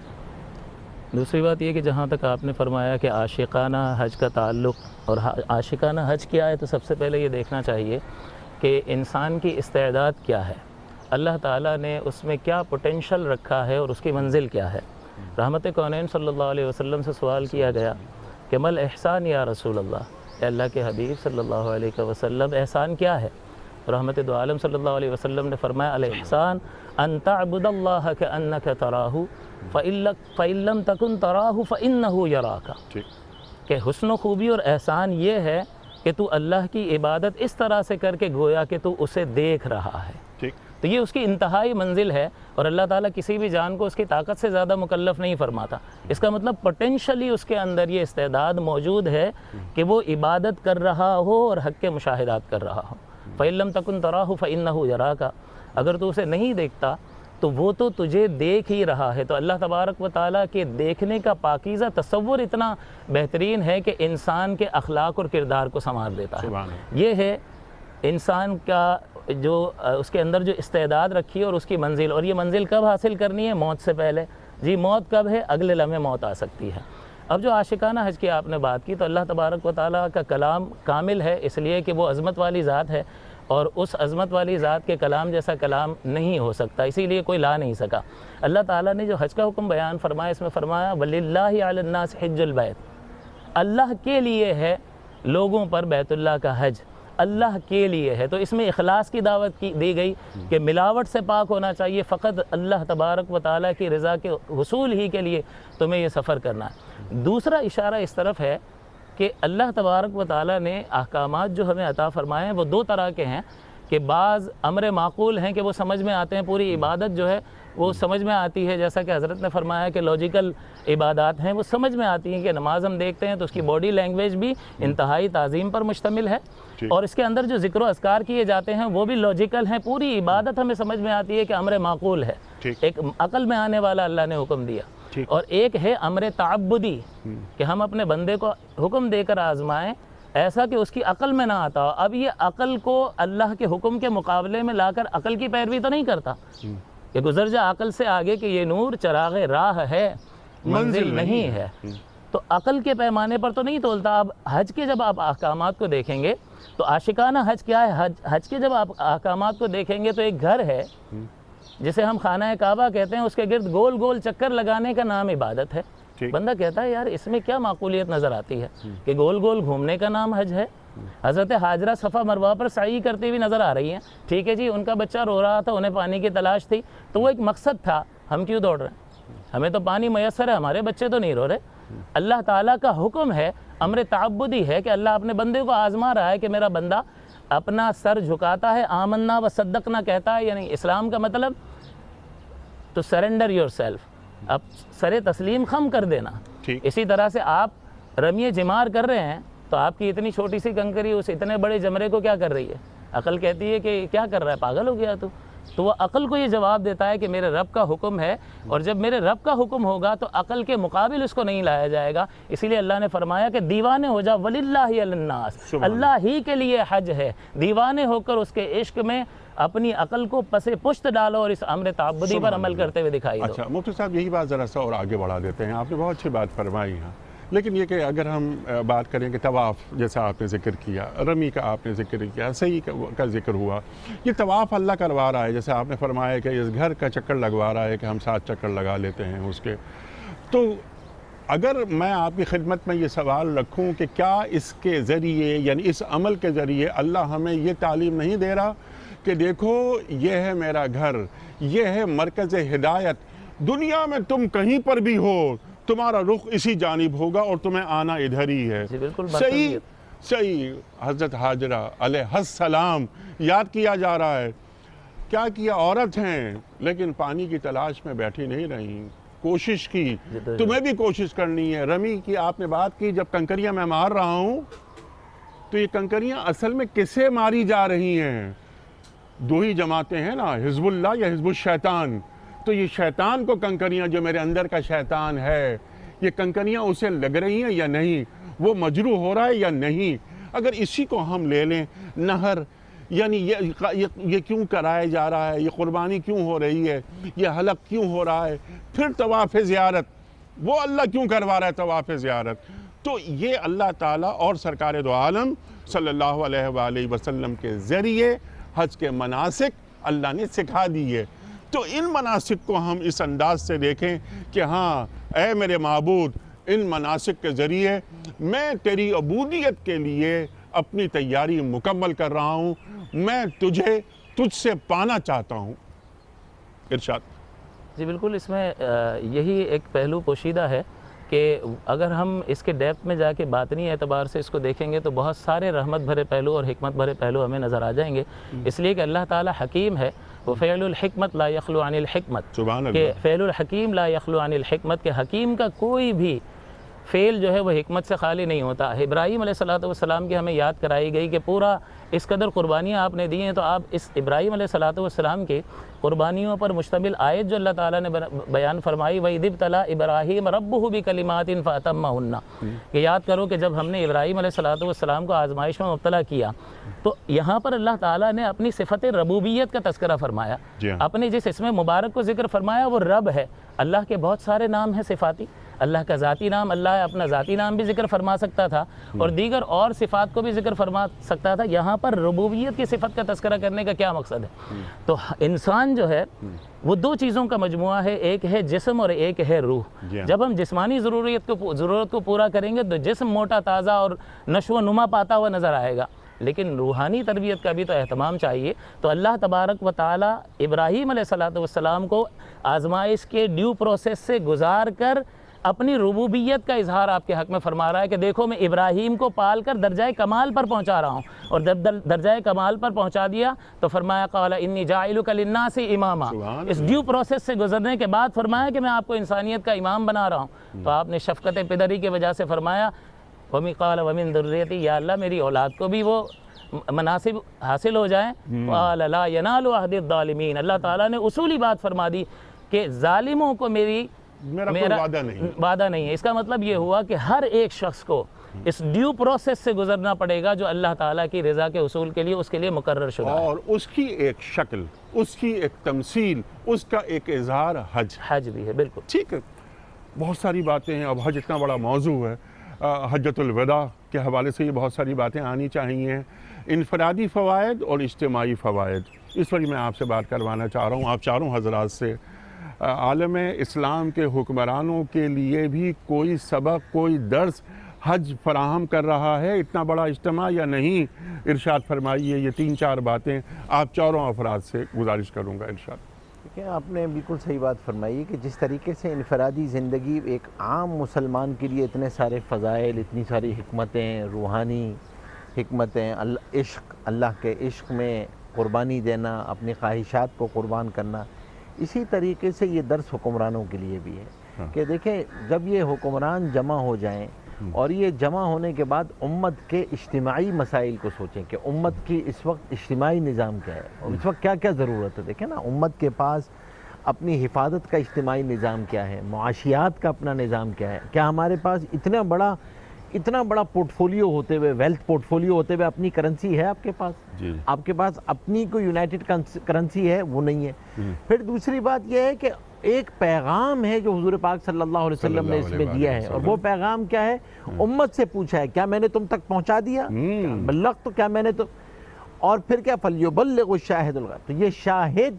دوسری بات یہ کہ جہاں تک آپ نے فرمایا کہ عاشقانہ حج کا تعلق اور عاشقانہ حج کیا ہے، تو سب سے پہلے یہ دیکھنا چاہیے کہ انسان کی استعداد کیا ہے، اللہ تعالیٰ نے اس میں کیا پوٹینشل رکھا ہے اور اس کی منزل کیا ہے۔ رحمت کونین صلی اللہ علیہ وسلم سے سوال کیا گیا کہ مل احسان یا رسول اللہ، اے اللہ کے حبیب صلی اللہ علیہ وسلم، احسان کیا ہے؟ رحمت دو عالم صلی اللہ علیہ وسلم نے فرمایا الاحسان ان تعبد اللہ کأنک تراہ فإن لم تکن تراہ فإنہ یراک، کہ حسن و خوبی اور احسان یہ ہے کہ تو اللہ کی عبادت اس طرح سے کر کے گویا کہ تو اسے دیکھ رہا ہے۔ تو یہ اس کی انتہائی منزل ہے، اور اللہ تعالیٰ کسی بھی جان کو اس کی طاقت سے زیادہ مکلف نہیں فرماتا۔ اس کا مطلب پوٹینشلی اس کے اندر یہ استعداد موجود ہے کہ وہ عبادت کر رہا ہو اور حق کے مشاہدات کر رہا ہو۔ فَإِن لَمْ تَكُنْ تَرَاهُ فَإِنَّهُ يَرَاكَ، اگر تو اسے نہیں دیکھتا تو وہ تو تجھے دیکھ ہی رہا ہے۔ تو اللہ تبارک و تعالیٰ کے دیکھنے کا پاکیزہ تصور اتنا بہترین ہے کہ انسان کے اخلاق اور کردار کو سنوار دیتا ہے۔ یہ ہے انسان کا جو اس کے اندر جو استعداد رکھی ہے اور اس کی منزل، اور یہ منزل کب حاصل کرنی ہے؟ موت سے پہلے۔ جی موت کب ہے؟ اگلے لمحے موت آ سکتی ہے۔ اب جو عاشقانہ حج کی آپ نے بات کی، تو اللہ تبارک و تعالیٰ کا کلام کامل ہے، اس لیے کہ وہ عظمت والی ذات ہے، اور اس عظمت والی ذات کے کلام جیسا کلام نہیں ہو سکتا، اسی لیے کوئی لا نہیں سکا۔ اللہ تعالیٰ نے جو حج کا حکم بیان فرمایا، اس میں فرمایا وَلِلَّهِ عَلَى النَّاسِ حِجُّ الْبَيْتِ، اللہ کے لیے ہے لوگوں پر بیت اللہ کا حج، اللہ کے لیے ہے۔ تو اس میں اخلاص کی دعوت دی گئی کہ ملاوٹ سے پاک ہونا چاہیے، فقط اللہ تبارک و تعالیٰ کی رضا کے حصول ہی کے لیے تمہیں یہ سفر کرنا ہے۔ دوسرا اشارہ اس طرف ہے کہ اللہ تبارک و تعالیٰ نے احکامات جو ہمیں عطا فرمائے ہیں وہ دو طرح کے ہیں، کہ بعض امر معقول ہیں کہ وہ سمجھ میں آتے ہیں، پوری عبادت جو ہے وہ سمجھ میں آتی ہے، جیسا کہ حضرت نے فرمایا کہ لاجیکل عبادات ہیں وہ سمجھ میں آتی ہیں، کہ نماز ہم دیکھتے ہیں تو اس کی باڈی لینگویج بھی انتہائی تعظیم پر مشتمل ہے، اور اس کے اندر جو ذکر و اذکار کیے جاتے ہیں وہ بھی لاجیکل ہیں، پوری عبادت ہمیں سمجھ میں آتی ہے کہ امر معقول ہے، ایک عقل میں آنے والا اللہ نے حکم دیا، اور ایک ہے امر تعبدی کہ ہم اپنے بندے کو حکم دے کر آزمائیں ایسا کہ اس کی عقل میں نہ آتا ہو۔ اب یہ عقل کو اللہ کے حکم کے مقابلے میں لا کر عقل کی پیروی تو نہیں کرتا کہ گزر جا عقل سے آگے کہ یہ نور چراغ راہ ہے منزل نہیں ہے، تو عقل کے پیمانے پر تو نہیں تولتا۔ اب حج کے جب آپ احکامات کو دیکھیں گے تو عاشقانہ حج کیا ہے؟ حج کے جب آپ احکامات کو دیکھیں گے تو ایک گھر ہے جسے ہم خانہ کعبہ کہتے ہیں، اس کے گرد گول گول چکر لگانے کا نام عبادت ہے۔ بندہ کہتا ہے یار اس میں کیا معقولیت نظر آتی ہے کہ گول گول گھومنے کا نام حج ہے؟ حضرت حاجرہ صفا مروہ پر سعی کرتے ہوئی نظر آ رہی ہیں، ٹھیک ہے جی، ان کا بچہ رو رہا تھا، انہیں پانی کی تلاش تھی، تو وہ ایک مقصد تھا، ہم کیوں دوڑ رہے ہیں؟ ہمیں تو پانی میسر ہے، ہمارے بچے تو نہیں رو رہے۔ اللہ تعالیٰ کا حکم ہے، امر تعبدی ہے کہ اللہ اپنے بندے کو آزما رہا ہے کہ میرا بندہ اپنا سر جھکاتا ہے، آمنا و صدقنا کہتا ہے، یعنی اسلام کا مطلب تو سرنڈر یور سیلف، اب سر تسلیم خم کر دینا۔ اسی طرح سے آپ رمی جمار کر رہے ہیں تو آپ کی اتنی چھوٹی سی کنکری اس اتنے بڑے جمرے کو کیا کر رہی ہے؟ عقل کہتی ہے کہ کیا کر رہا ہے، پاگل ہو گیا تو وہ عقل کو یہ جواب دیتا ہے کہ میرے رب کا حکم ہے، اور جب میرے رب کا حکم ہوگا تو عقل کے مقابل اس کو نہیں لایا جائے گا۔ اسی لیے اللہ نے فرمایا کہ دیوانے ہو جا، وَلِلَّهِ عَلَى النَّاسِ، اللہ ہی کے لیے حج ہے، دیوانے ہو کر اس کے عشق میں اپنی عقل کو پس پشت ڈالو اور اس امر تعبدی پر عمل کرتے ہوئے دکھائی دو۔ اچھا مفتی صاحب، یہی بات ذرا سا اور آگے بڑھا دیتے ہیں، آپ نے بہت اچھی بات فرمائی ہے، لیکن یہ کہ اگر ہم بات کریں کہ طواف جیسا آپ نے ذکر کیا، رمی کا آپ نے ذکر کیا، صحیح کا ذکر ہوا، یہ طواف اللہ کروا رہا ہے، جیسے آپ نے فرمایا کہ اس گھر کا چکر لگوا رہا ہے کہ ہم 7 چکر لگا لیتے ہیں اس کے۔ تو اگر میں آپ کی خدمت میں یہ سوال رکھوں کہ کیا اس کے ذریعے، یعنی اس عمل کے ذریعے اللہ ہمیں یہ تعلیم نہیں دے رہا کہ دیکھو یہ ہے میرا گھر، یہ ہے مرکز ہدایت، دنیا میں تم کہیں پر بھی ہو تمہارا رخ اسی جانب ہوگا اور تمہیں آنا ادھر ہی ہے۔ صحیح حضرت حاجرہ علیہ السلام یاد کیا جا رہا ہے، کیا کیا، عورت ہیں لیکن پانی کی تلاش میں بیٹھی نہیں رہی، کوشش کی، تمہیں بھی کوشش کرنی ہے۔ رمی کی آپ نے بات کی، جب کنکریاں میں مار رہا ہوں تو یہ کنکریاں اصل میں کسے ماری جا رہی ہیں؟ دو ہی جماعتیں ہیں نا، حزب اللہ یا حزب الشیطان۔ تو یہ شیطان کو کنکریاں، جو میرے اندر کا شیطان ہے، یہ کنکریاں اسے لگ رہی ہیں یا نہیں، وہ مجروح ہو رہا ہے یا نہیں؟ اگر اسی کو ہم لے لیں، نہر یعنی یہ کیوں کرایا جا رہا ہے، یہ قربانی کیوں ہو رہی ہے، یہ حلق کیوں ہو رہا ہے، پھر طواف زیارت، وہ اللہ کیوں کروا رہا ہے طواف زیارت؟ تو یہ اللہ تعالیٰ اور سرکار دو عالم صلی اللہ علیہ وآلہ وسلم کے ذریعے حج کے مناسک اللہ نے سکھا دیے۔ تو ان مناسک کو ہم اس انداز سے دیکھیں کہ ہاں اے میرے معبود، ان مناسک کے ذریعے میں تیری عبودیت کے لیے اپنی تیاری مکمل کر رہا ہوں، میں تجھ سے پانا چاہتا ہوں۔ ارشاد۔ جی بالکل، اس میں یہی ایک پہلو پوشیدہ ہے کہ اگر ہم اس کے ڈیپتھ میں جا کے باطنی اعتبار سے اس کو دیکھیں گے تو بہت سارے رحمت بھرے پہلو اور حکمت بھرے پہلو ہمیں نظر آ جائیں گے، اس لیے کہ اللہ تعالیٰ حکیم ہے، وہ فعل الحکمت لا یخلو عن الحکمت، سبحان کہ اللہ، فعل الحکیم لا یخلو عن الحکمت، کہ حکیم کا کوئی بھی فعل جو ہے وہ حکمت سے خالی نہیں ہوتا۔ ابراہیم علیہ السلام کی ہمیں یاد کرائی گئی کہ پورا اس قدر قربانیاں آپ نے دی ہیں، تو آپ اس ابراہیم علیہ السلام کی قربانیوں پر مشتمل آیت جو اللہ تعالیٰ نے بیان فرمائی، وَإِذِ ابْتَلَىٰ إِبْرَاهِيمَ رَبُّهُ بِكَلِمَاتٍ فَأَتَمَّهُنَّ، کہ یاد کرو کہ جب ہم نے ابراہیم علیہ السلام کو آزمائش میں مبتلا کیا تو یہاں پر اللہ تعالیٰ نے اپنی صفت ربوبیت کا تذکرہ فرمایا، اپنے جس اسم مبارک کو ذکر فرمایا وہ رب ہے۔ اللہ کے بہت سارے نام ہیں صفاتی، اللہ کا ذاتی نام، اللہ اپنا ذاتی نام بھی ذکر فرما سکتا تھا اور دیگر اور صفات کو بھی ذکر فرما سکتا تھا، یہاں پر ربوبیت کی صفت کا تذکرہ کرنے کا کیا مقصد ہے؟ تو انسان جو ہے وہ دو چیزوں کا مجموعہ ہے، ایک ہے جسم اور ایک ہے روح۔ جب ہم جسمانی ضرورت کو پورا کریں گے تو جسم موٹا تازہ اور نشو و نما پاتا ہوا نظر آئے گا، لیکن روحانی تربیت کا بھی تو اہتمام چاہیے۔ تو اللہ تبارک و تعالیٰ ابراہیم علیہ السلام کو آزمائش کے ڈیو پروسیس سے گزار کر اپنی ربوبیت کا اظہار آپ کے حق میں فرما رہا ہے کہ دیکھو میں ابراہیم کو پال کر درجہ کمال پر پہنچا رہا ہوں، اور جب درجہ کمال پر پہنچا دیا تو فرمایا قال انی جاعلک للناس اماما، اس ڈیو پروسیس سے گزرنے کے بعد فرمایا کہ میں آپ کو انسانیت کا امام بنا رہا ہوں۔ تو آپ نے شفقت پدری کی وجہ سے فرمایا قال ومن ذریتی، یا اللہ میری اولاد کو بھی وہ مناسب حاصل ہو جائیں۔ قال لا ینال عہد الظالمین، اللہ تعالیٰ نے اصولی بات فرما دی کہ ظالموں کو میرا وعدہ نہیں ہے۔ اس کا مطلب یہ ہوا کہ ہر ایک شخص کو اس ڈیو پروسیس سے گزرنا پڑے گا جو اللہ تعالیٰ کی رضا کے حصول کے لیے اس کے لیے مقرر شدہ ہے، اور اس کی ایک شکل، اس کی ایک تمثیل، اس کا ایک اظہار حج بھی ہے۔ بالکل ٹھیک ہے، بہت ساری باتیں ہیں، اب حج اتنا بڑا موضوع ہے، حجۃ الوداع کے حوالے سے یہ بہت ساری باتیں آنی چاہیے، انفرادی فوائد اور اجتماعی فوائد، اس پر میں آپ سے بات کروانا چاہ رہا ہوں، آپ چاروں حضرات سے۔ عالم اسلام کے حکمرانوں کے لیے بھی کوئی سبق، کوئی درس حج فراہم کر رہا ہے اتنا بڑا اجتماع یا نہیں؟ ارشاد فرمائیے، یہ 3-4 باتیں آپ چاروں افراد سے گزارش کروں گا، ارشاد۔ دیکھیں آپ نے بالکل صحیح بات فرمائی ہے کہ جس طریقے سے انفرادی زندگی ایک عام مسلمان کے لیے اتنے سارے فضائل، اتنی ساری حکمتیں، روحانی حکمتیں، عشق، اللہ کے عشق میں قربانی دینا، اپنی خواہشات کو قربان کرنا، اسی طریقے سے یہ درس حکمرانوں کے لیے بھی ہے کہ دیکھیں جب یہ حکمران جمع ہو جائیں اور یہ جمع ہونے کے بعد امت کے اجتماعی مسائل کو سوچیں کہ امت کی اس وقت اجتماعی نظام کیا ہے اور اس وقت کیا کیا ضرورت ہے. دیکھیں نا امت کے پاس اپنی حفاظت کا اجتماعی نظام کیا ہے، معاشیات کا اپنا نظام کیا ہے. کیا ہمارے پاس اتنا بڑا پورٹ فولیو ہوتے ہوئے، ویلتھ پورٹ فولیو ہوتے ہوئے اپنی کرنسی ہے آپ کے پاس؟ آپ کے پاس اپنی کوئی یونائٹڈ کرنسی ہے؟ وہ نہیں ہے. پھر دوسری بات یہ ہے کہ ایک پیغام ہے جو حضور پاک صلی اللہ علیہ وسلم نے اس میں دیا ہے، اور وہ پیغام کیا ہے؟ امت سے پوچھا ہے کیا میں نے تم تک پہنچا دیا؟ بلغت، تو کیا میں نے تو، اور پھر کیا فَلْيُبَلِّغُ الشَّاهِدُ الْغَائِبَ. تو یہ شاہد،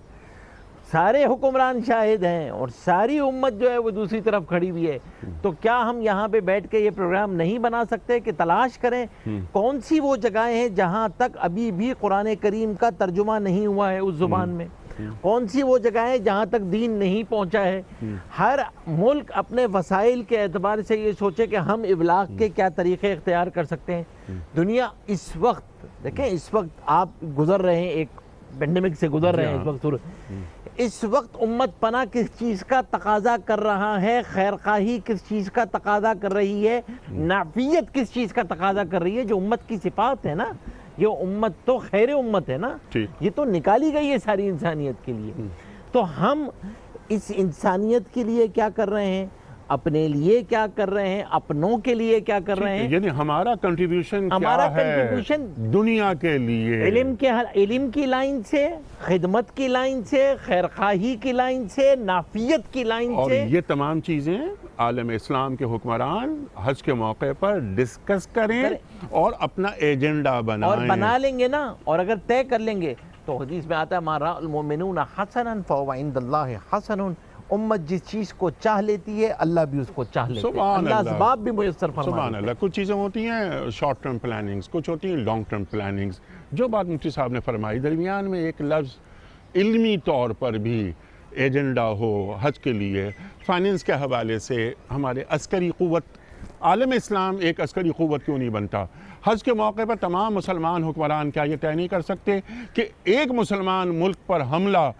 سارے حکمران شاہد ہیں اور ساری امت جو ہے وہ دوسری طرف کھڑی ہوئی ہے. تو کیا ہم یہاں پہ بیٹھ کے یہ پروگرام نہیں بنا سکتے کہ تلاش کریں کون سی وہ جگہیں ہیں جہاں تک ابھی بھی قرآن کریم کا ترجمہ نہیں ہوا ہے اس زبان میں؟ کون سی وہ جگہ ہے جہاں تک دین نہیں پہنچا ہے؟ ہر ملک اپنے وسائل کے اعتبار سے یہ سوچے کہ ہم ابلاغ کے کیا طریقے اختیار کر سکتے ہیں. دنیا اس وقت دیکھیں، اس وقت آپ گزر رہے ہیں، ایک پینڈیمک سے گزر رہے ہیں اس وقت امت پناہ کس چیز کا تقاضا کر رہا ہے؟ خیرخواہی کس چیز کا تقاضا کر رہی ہے؟ نافیت کس چیز کا تقاضا کر رہی ہے؟ جو امت کی صفات ہے نا، یہ امت تو خیر امت ہے نا، یہ تو نکالی گئی ہے ساری انسانیت کے لیے. تو ہم اس انسانیت کے لیے کیا کر رہے ہیں؟ اپنے لیے کیا کر رہے ہیں؟ اپنوں کے لیے کیا کر رہے ہیں؟ یعنی ہمارا کنٹریبیوشن ہمارا کیا ہے کنٹریبیوشن دنیا کے لیے؟ علم کی لائن سے، خدمت کی لائن سے، خیرخواہی کی لائن سے، نافیت کی لائن اور سے. یہ تمام چیزیں عالم اسلام کے حکمران حج کے موقع پر ڈسکس کریں اور اپنا ایجنڈا بنائیں، اور بنا لیں گے نا، اور اگر طے کر لیں گے تو حدیث میں آتا ہے مَا رَأَى الْمُؤْمِنُونَ حَسَنًا فَهُوَ عِندَ اللَّهِ حَسَنٌ. امت جس چیز کو چاہ لیتی ہے اللہ بھی اس کو چاہ لیتے ہیں، اللہ اسباب بھی میسر فرما سبحان دیتے ہیں. اللہ. کچھ چیزیں ہوتی ہیں شارٹ ٹرم پلاننگز، کچھ ہوتی ہیں لانگ ٹرم پلاننگز. جو بات مفتی صاحب نے فرمائی، درمیان میں ایک لفظ علمی طور پر بھی ایجنڈا ہو حج کے لیے، فائننس کے حوالے سے ہمارے عسکری قوت، عالم اسلام ایک عسکری قوت کیوں نہیں بنتا؟ حج کے موقع پر تمام مسلمان حکمران کیا یہ طے نہیں کر سکتے کہ ایک مسلمان ملک پر حملہ،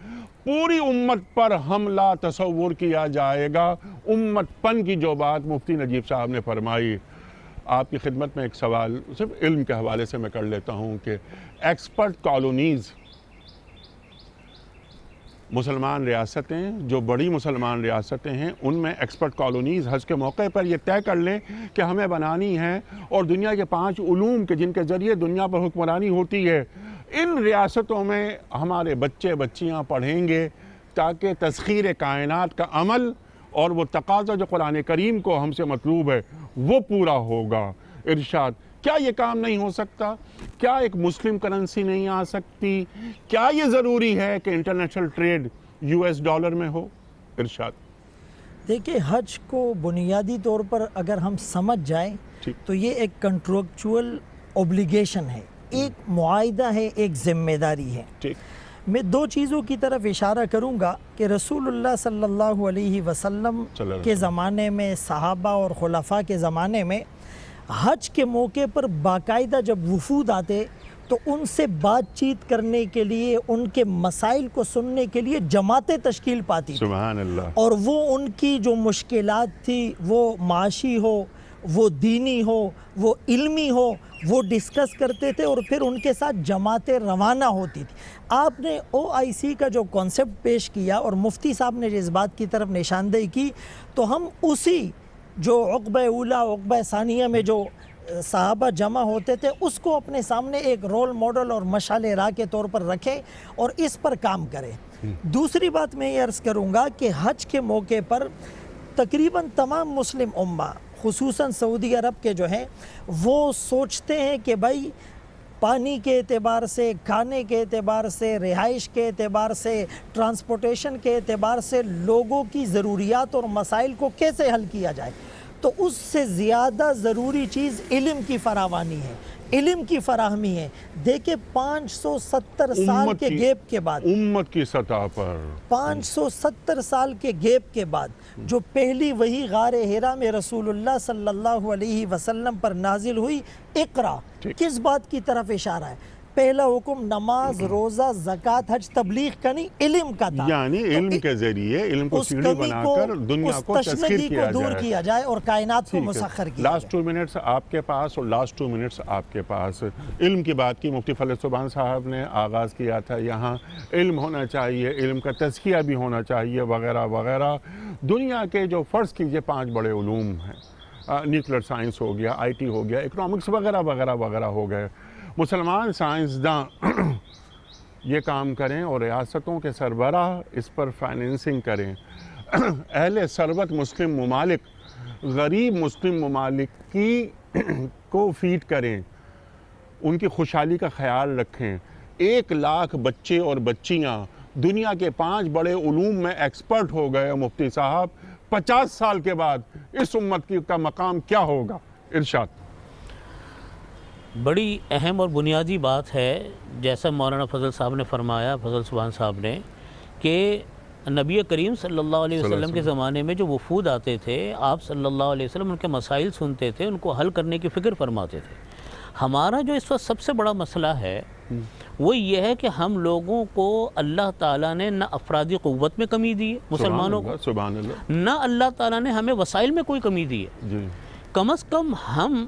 پوری امت پر حملہ تصور کیا جائے گا؟ امت پن کی جو بات مفتی نجیب صاحب نے فرمائی، آپ کی خدمت میں ایک سوال صرف علم کے حوالے سے میں کر لیتا ہوں کہ ایکسپرٹ کالونیز، مسلمان ریاستیں جو بڑی مسلمان ریاستیں ہیں، ان میں ایکسپرٹ کالونیز حج کے موقع پر یہ طے کر لیں کہ ہمیں بنانی ہے، اور دنیا کے 5 علوم کے جن کے ذریعے دنیا پر حکمرانی ہوتی ہے، ان ریاستوں میں ہمارے بچے بچیاں پڑھیں گے تاکہ تسخیر کائنات کا عمل اور وہ تقاضا جو قرآن کریم کو ہم سے مطلوب ہے وہ پورا ہوگا. ارشاد. کیا یہ کام نہیں ہو سکتا؟ کیا ایک مسلم کرنسی نہیں آ سکتی؟ کیا یہ ضروری ہے کہ انٹرنیشنل ٹریڈ $US میں ہو؟ ارشاد. دیکھیں، حج کو بنیادی طور پر اگر ہم سمجھ جائیں تو یہ ایک کنٹریکچول اوبلیگیشن ہے، ایک معاہدہ ہے، ایک ذمہ داری ہے. میں 2 چیزوں کی طرف اشارہ کروں گا کہ رسول اللہ صلی اللہ علیہ وسلم کے زمانے میں، صحابہ اور خلفاء کے زمانے میں حج کے موقع پر باقاعدہ جب وفود آتے تو ان سے بات چیت کرنے کے لیے، ان کے مسائل کو سننے کے لیے جماعتیں تشکیل پاتی تھی. سبحان اللہ. اور وہ ان کی جو مشکلات تھی، وہ معاشی ہو، وہ دینی ہو، وہ علمی ہو، وہ ڈسکس کرتے تھے اور پھر ان کے ساتھ جماعتیں روانہ ہوتی تھی. آپ نے OIC کا جو کانسیپٹ پیش کیا اور مفتی صاحب نے اس بات کی طرف نشاندہی کی، تو ہم اسی جو عقبہ اولا عقبہ ثانیہ میں جو صحابہ جمع ہوتے تھے اس کو اپنے سامنے ایک رول ماڈل اور مشعل راہ کے طور پر رکھیں اور اس پر کام کریں. دوسری بات میں یہ عرض کروں گا کہ حج کے موقع پر تقریباً تمام مسلم امہ، خصوصاً سعودی عرب کے جو ہیں، وہ سوچتے ہیں کہ بھائی پانی کے اعتبار سے، کھانے کے اعتبار سے، رہائش کے اعتبار سے، ٹرانسپورٹیشن کے اعتبار سے لوگوں کی ضروریات اور مسائل کو کیسے حل کیا جائے. تو اس سے زیادہ ضروری چیز علم کی فراوانی ہے. علم کی فراہمی ہے. دیکھیں 570 سال کے گیپ کے بعد، امت کی سطح پر 570 سال کے گیپ کے بعد جو پہلی وحی غار ہیرا میں رسول اللہ صلی اللہ علیہ وسلم پر نازل ہوئی، اقرا، کس بات کی طرف اشارہ ہے؟ پہلا حکم نماز، روزہ، زکوٰۃ، حج، تبلیغ کا نہیں، علم کا تھا. یعنی علم کے ذریعے علم کو سیڑھی بنا کر دنیا کو تسخیر کیا دور کیا جائے اور کائنات کو مسخر کیا لاسٹ 2 منٹس آپ کے پاس اور لاسٹ 2 منٹس آپ کے پاس. علم کی بات کی مفتی فضل سبحان صاحب نے آغاز کیا تھا، یہاں علم ہونا چاہیے، علم کا تزکیہ بھی ہونا چاہیے وغیرہ وغیرہ. دنیا کے جو فرض کیجئے 5 بڑے علوم ہیں، نیوکلیر سائنس ہو گیا، IT ہو گیا، اکنامکس وغیرہ وغیرہ وغیرہ ہو گئے. مسلمان سائنسداں یہ کام کریں اور ریاستوں کے سربراہ اس پر فائنینسنگ کریں. اہل ثروت مسلم ممالک غریب مسلم ممالک کو فیڈ کریں، ان کی خوشحالی کا خیال رکھیں. 1 لاکھ بچے اور بچیاں دنیا کے 5 بڑے علوم میں ایکسپرٹ ہو گئے. مفتی صاحب 50 سال کے بعد اس امت کا مقام کیا ہوگا؟ ارشاد. بڑی اہم اور بنیادی بات ہے، جیسا مولانا فضل صاحب نے فرمایا، فضل سبحان صاحب نے، کہ نبی کریم صلی اللہ علیہ وسلم کے زمانے میں جو وفود آتے تھے، آپ صلی اللہ علیہ وسلم ان کے مسائل سنتے تھے، ان کو حل کرنے کی فکر فرماتے تھے. ہمارا جو اس وقت سب سے بڑا مسئلہ ہے وہ یہ ہے کہ ہم لوگوں کو اللہ تعالیٰ نے نہ افرادی قوت میں کمی دی ہے مسلمانوں کو، سبحان اللہ، نہ اللہ تعالیٰ نے ہمیں وسائل میں کوئی کمی دی ہے. جی کم از کم ہم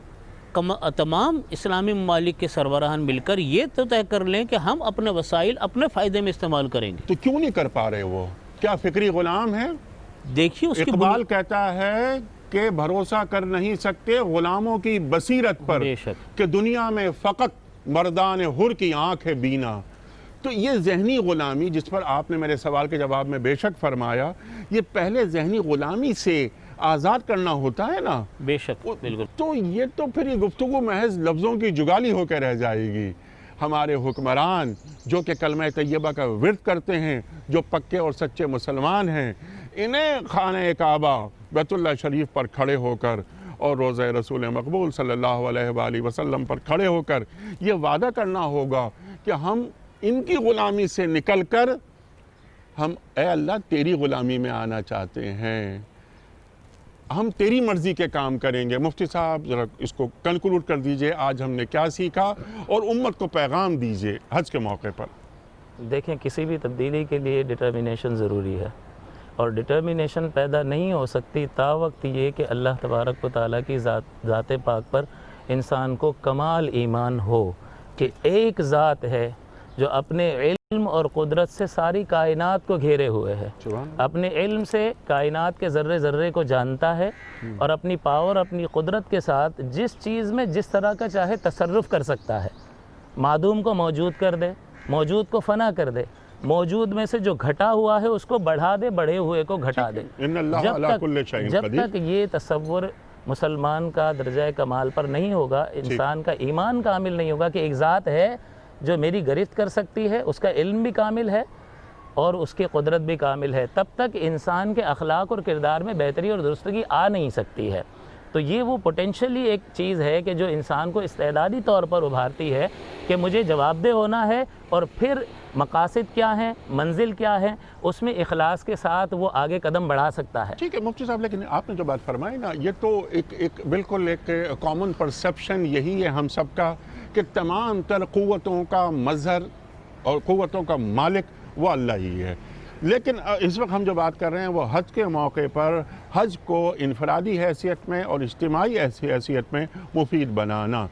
تمام اسلامی ممالک کے سربراہان مل کر یہ تو طے کر لیں کہ ہم اپنے وسائل اپنے فائدے میں استعمال کریں گے. تو کیوں نہیں کر پا رہے؟ وہ کیا فکری غلام ہے؟ دیکھیے اس کی اقبال کہتا ہے کہ بھروسہ کر نہیں سکتے غلاموں کی بصیرت پر بے شک کہ دنیا میں فقط مردان حر کی آنکھ ہے بینا. تو یہ ذہنی غلامی جس پر آپ نے میرے سوال کے جواب میں بے شک فرمایا، یہ پہلے ذہنی غلامی سے آزاد کرنا ہوتا ہے نا. بے شک بالکل. تو یہ تو پھر یہ گفتگو محض لفظوں کی جگالی ہو کے رہ جائے گی. ہمارے حکمران جو کہ کلمہ طیبہ کا ورد کرتے ہیں، جو پکے اور سچے مسلمان ہیں، انہیں خانہ کعبہ بیت اللہ شریف پر کھڑے ہو کر اور روضہ رسول مقبول صلی اللہ علیہ وآلہ وسلم پر کھڑے ہو کر یہ وعدہ کرنا ہوگا کہ ہم ان کی غلامی سے نکل کر ہم اے اللہ تیری غلامی میں آنا چاہتے ہیں، ہم تیری مرضی کے کام کریں گے. مفتی صاحب ذرا اس کو کنکلوڈ کر دیجئے، آج ہم نے کیا سیکھا اور امت کو پیغام دیجئے حج کے موقع پر. دیکھیں، کسی بھی تبدیلی کے لیے ڈٹرمنیشن ضروری ہے، اور ڈٹرمنیشن پیدا نہیں ہو سکتی تا وقت یہ کہ اللہ تبارک و تعالیٰ کی ذات پاک پر انسان کو کمال ایمان ہو کہ ایک ذات ہے جو اپنے علم اور قدرت سے ساری کائنات کو گھیرے ہوئے ہے، اپنے علم سے کائنات کے ذرے ذرے کو جانتا ہے، اور اپنی پاور، اپنی قدرت کے ساتھ جس چیز میں جس طرح کا چاہے تصرف کر سکتا ہے. معدوم کو موجود کر دے، موجود کو فنا کر دے، موجود میں سے جو گھٹا ہوا ہے اس کو بڑھا دے، بڑھے ہوئے کو گھٹا دے. جب تک یہ تصور مسلمان کا درجہ کمال پر نہیں ہوگا، انسان کا ایمان کامل نہیں ہوگا کہ ایک ذات ہے جو میری گرفت کر سکتی ہے، اس کا علم بھی کامل ہے اور اس کی قدرت بھی کامل ہے، تب تک انسان کے اخلاق اور کردار میں بہتری اور درستگی آ نہیں سکتی ہے. تو یہ وہ پوٹینشلی ایک چیز ہے کہ جو انسان کو استعدادی طور پر ابھارتی ہے کہ مجھے جواب دہ ہونا ہے، اور پھر مقاصد کیا ہیں، منزل کیا ہے، اس میں اخلاص کے ساتھ وہ آگے قدم بڑھا سکتا ہے. ٹھیک ہے مفتی صاحب، لیکن آپ نے جو بات فرمائی نا، یہ تو ایک بالکل ایک کامن پرسیپشن یہی ہے ہم سب کا کہ تمام تر قوتوں کا مظہر اور قوتوں کا مالک وہ اللہ ہی ہے. لیکن اس وقت ہم جو بات کر رہے ہیں وہ حج کے موقع پر حج کو انفرادی حیثیت میں اور اجتماعی حیثیت میں مفید بنانا.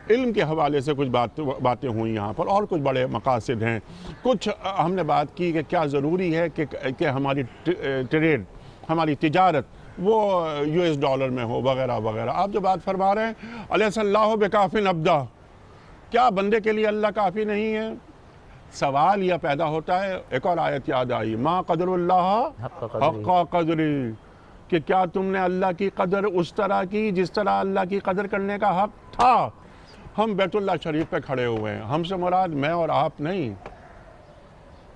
علم کے حوالے سے کچھ باتیں ہوئیں یہاں پر، اور کچھ بڑے مقاصد ہیں. کچھ ہم نے بات کی کہ کیا ضروری ہے کہ ہماری ٹریڈ، ہماری تجارت وہ $US میں ہو وغیرہ وغیرہ. آپ جو بات فرما رہے ہیں الیس اللہ بکافٍ عبدہ، کیا بندے کے لیے اللہ کافی نہیں ہے؟ سوال یہ پیدا ہوتا ہے، ایک اور آیت یاد آئی، ما قدر اللہ حق قدری، کہ کیا تم نے اللہ کی قدر اس طرح کی جس طرح اللہ کی قدر کرنے کا حق تھا؟ ہم بیت اللہ شریف پہ کھڑے ہوئے ہیں، ہم سے مراد میں اور آپ نہیں،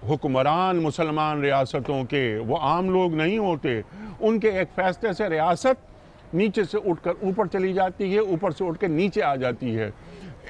حکمران مسلمان ریاستوں کے، وہ عام لوگ نہیں ہوتے. ان کے ایک فیصلے سے ریاست نیچے سے اٹھ کر اوپر چلی جاتی ہے، اوپر سے اٹھ کے نیچے آ جاتی ہے.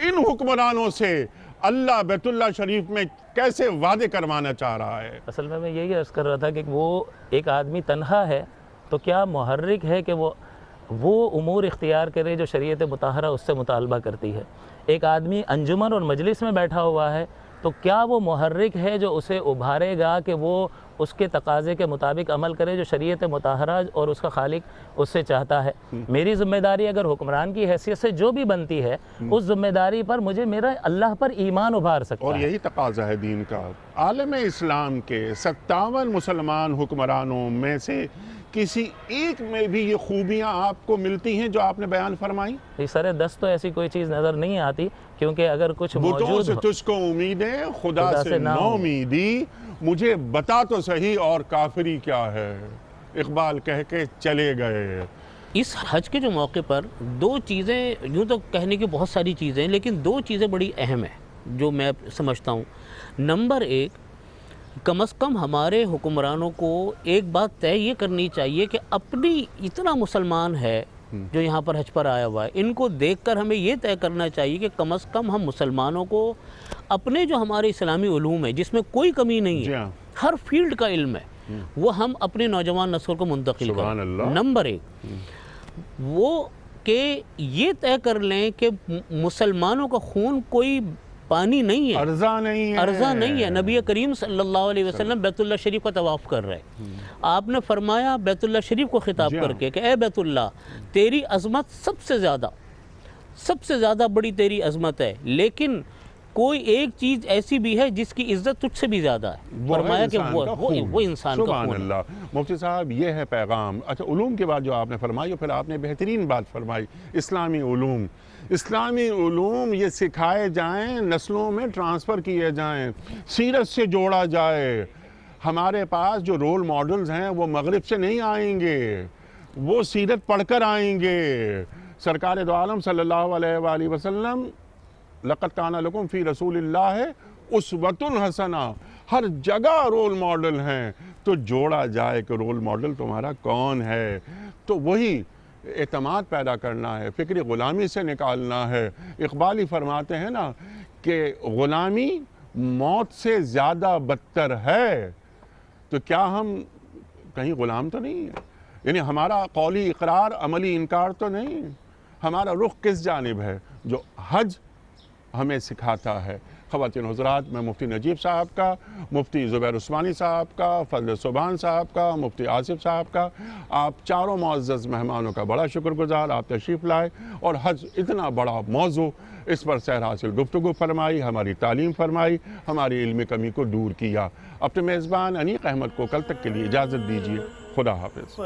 ان حکمرانوں سے اللہ بیت اللہ شریف میں کیسے وعدے کروانا چاہ رہا ہے؟ اصل میں یہی عرض کر رہا تھا کہ وہ ایک آدمی تنہا ہے تو کیا محرک ہے کہ وہ امور اختیار کرے جو شریعت مطہرہ اس سے مطالبہ کرتی ہے. ایک آدمی انجمن اور مجلس میں بیٹھا ہوا ہے تو کیا وہ محرک ہے جو اسے ابھارے گا کہ وہ اس کے تقاضے کے مطابق عمل کرے جو شریعت مطہرہ اور اس کا خالق اس سے چاہتا ہے. میری ذمہ داری اگر حکمران کی حیثیت سے جو بھی بنتی ہے اس ذمہ داری پر مجھے میرا اللہ پر ایمان ابھار سکتا ہے. اور یہی تقاضا ہے دین کا. عالم اسلام کے 57 مسلمان حکمرانوں میں سے کسی ایک میں بھی یہ خوبیاں آپ کو ملتی ہیں جو آپ نے بیان فرمائی؟ سر دست تو ایسی کوئی چیز نظر نہیں آتی، کیونکہ اگر کچھ بتوں موجود سے تجھ کو امیدیں خدا سے نا امیدی، مجھے بتا تو صحیح اور کافری کیا ہے، اقبال کہہ کے چلے گئے. اس حج کے جو موقع پر دو چیزیں، یوں تو کہنے کی بہت ساری چیزیں لیکن دو چیزیں بڑی اہم ہیں جو میں سمجھتا ہوں. نمبر ایک، کم از کم ہمارے حکمرانوں کو ایک بات طے یہ کرنی چاہیے کہ اپنی اتنا مسلمان ہے جو یہاں پر حج پر آیا ہوا ہے، ان کو دیکھ کر ہمیں یہ طے کرنا چاہیے کہ کم از کم ہم مسلمانوں کو اپنے جو ہمارے اسلامی علوم ہیں جس میں کوئی کمی نہیں ہے، ہر فیلڈ کا علم ہے، وہ ہم اپنے نوجوان نسل کو منتقل کریں. نمبر ایک وہ کہ یہ طے کر لیں کہ مسلمانوں کا خون کوئی پانی نہیں ہے، ارزاں نہیں ہے. نبی کریم صلی اللہ علیہ وسلم بیت اللہ شریف کا طواف کر رہے ہیں، آپ نے فرمایا بیت اللہ شریف کو خطاب کر کے کہ اے بیت اللہ، تیری عظمت سب سے زیادہ بڑی تیری عظمت ہے، لیکن کوئی ایک چیز ایسی بھی ہے جس کی عزت تجھ سے بھی زیادہ ہے. فرمایا کہ وہ انسان کا سبحان خون. اللہ. مفتی صاحب یہ ہے پیغام. اچھا، علوم کے بعد جو آپ نے فرمائی، پھر آپ نے بہترین بات فرمائی، اسلامی علوم یہ سکھائے جائیں، نسلوں میں ٹرانسفر کیے جائیں، سیرت سے جوڑا جائے. ہمارے پاس جو رول ماڈلز ہیں وہ مغرب سے نہیں آئیں گے، وہ سیرت پڑھ کر آئیں گے. سرکار دو عالم صلی اللہ علیہ وآلہ وسلم لقد کان لکم فی رسول اللہ اسوۃ حسنہ، ہر جگہ رول ماڈل ہیں. تو جوڑا جائے کہ رول ماڈل تمہارا کون ہے، تو وہی اعتماد پیدا کرنا ہے، فکری غلامی سے نکالنا ہے. اقبال ہی فرماتے ہیں نا کہ غلامی موت سے زیادہ بدتر ہے. تو کیا ہم کہیں غلام تو نہیں ہیں؟ یعنی ہمارا قولی اقرار عملی انکار تو نہیں. ہمارا رخ کس جانب ہے جو حج ہمیں سکھاتا ہے. خواتین حضرات، میں مفتی نجیب صاحب کا، مفتی زبیر عثمانی صاحب کا، فضل سبحان صاحب کا، مفتی آصف صاحب کا، آپ چاروں معزز مہمانوں کا بڑا شکر گزار. آپ تشریف لائے اور حج اتنا بڑا موضوع، اس پر سیر حاصل گفتگو فرمائی، ہماری تعلیم فرمائی، ہماری علمی کمی کو دور کیا. اپنے میزبان انیق احمد کو کل تک کے لیے اجازت دیجیے. خدا حافظ.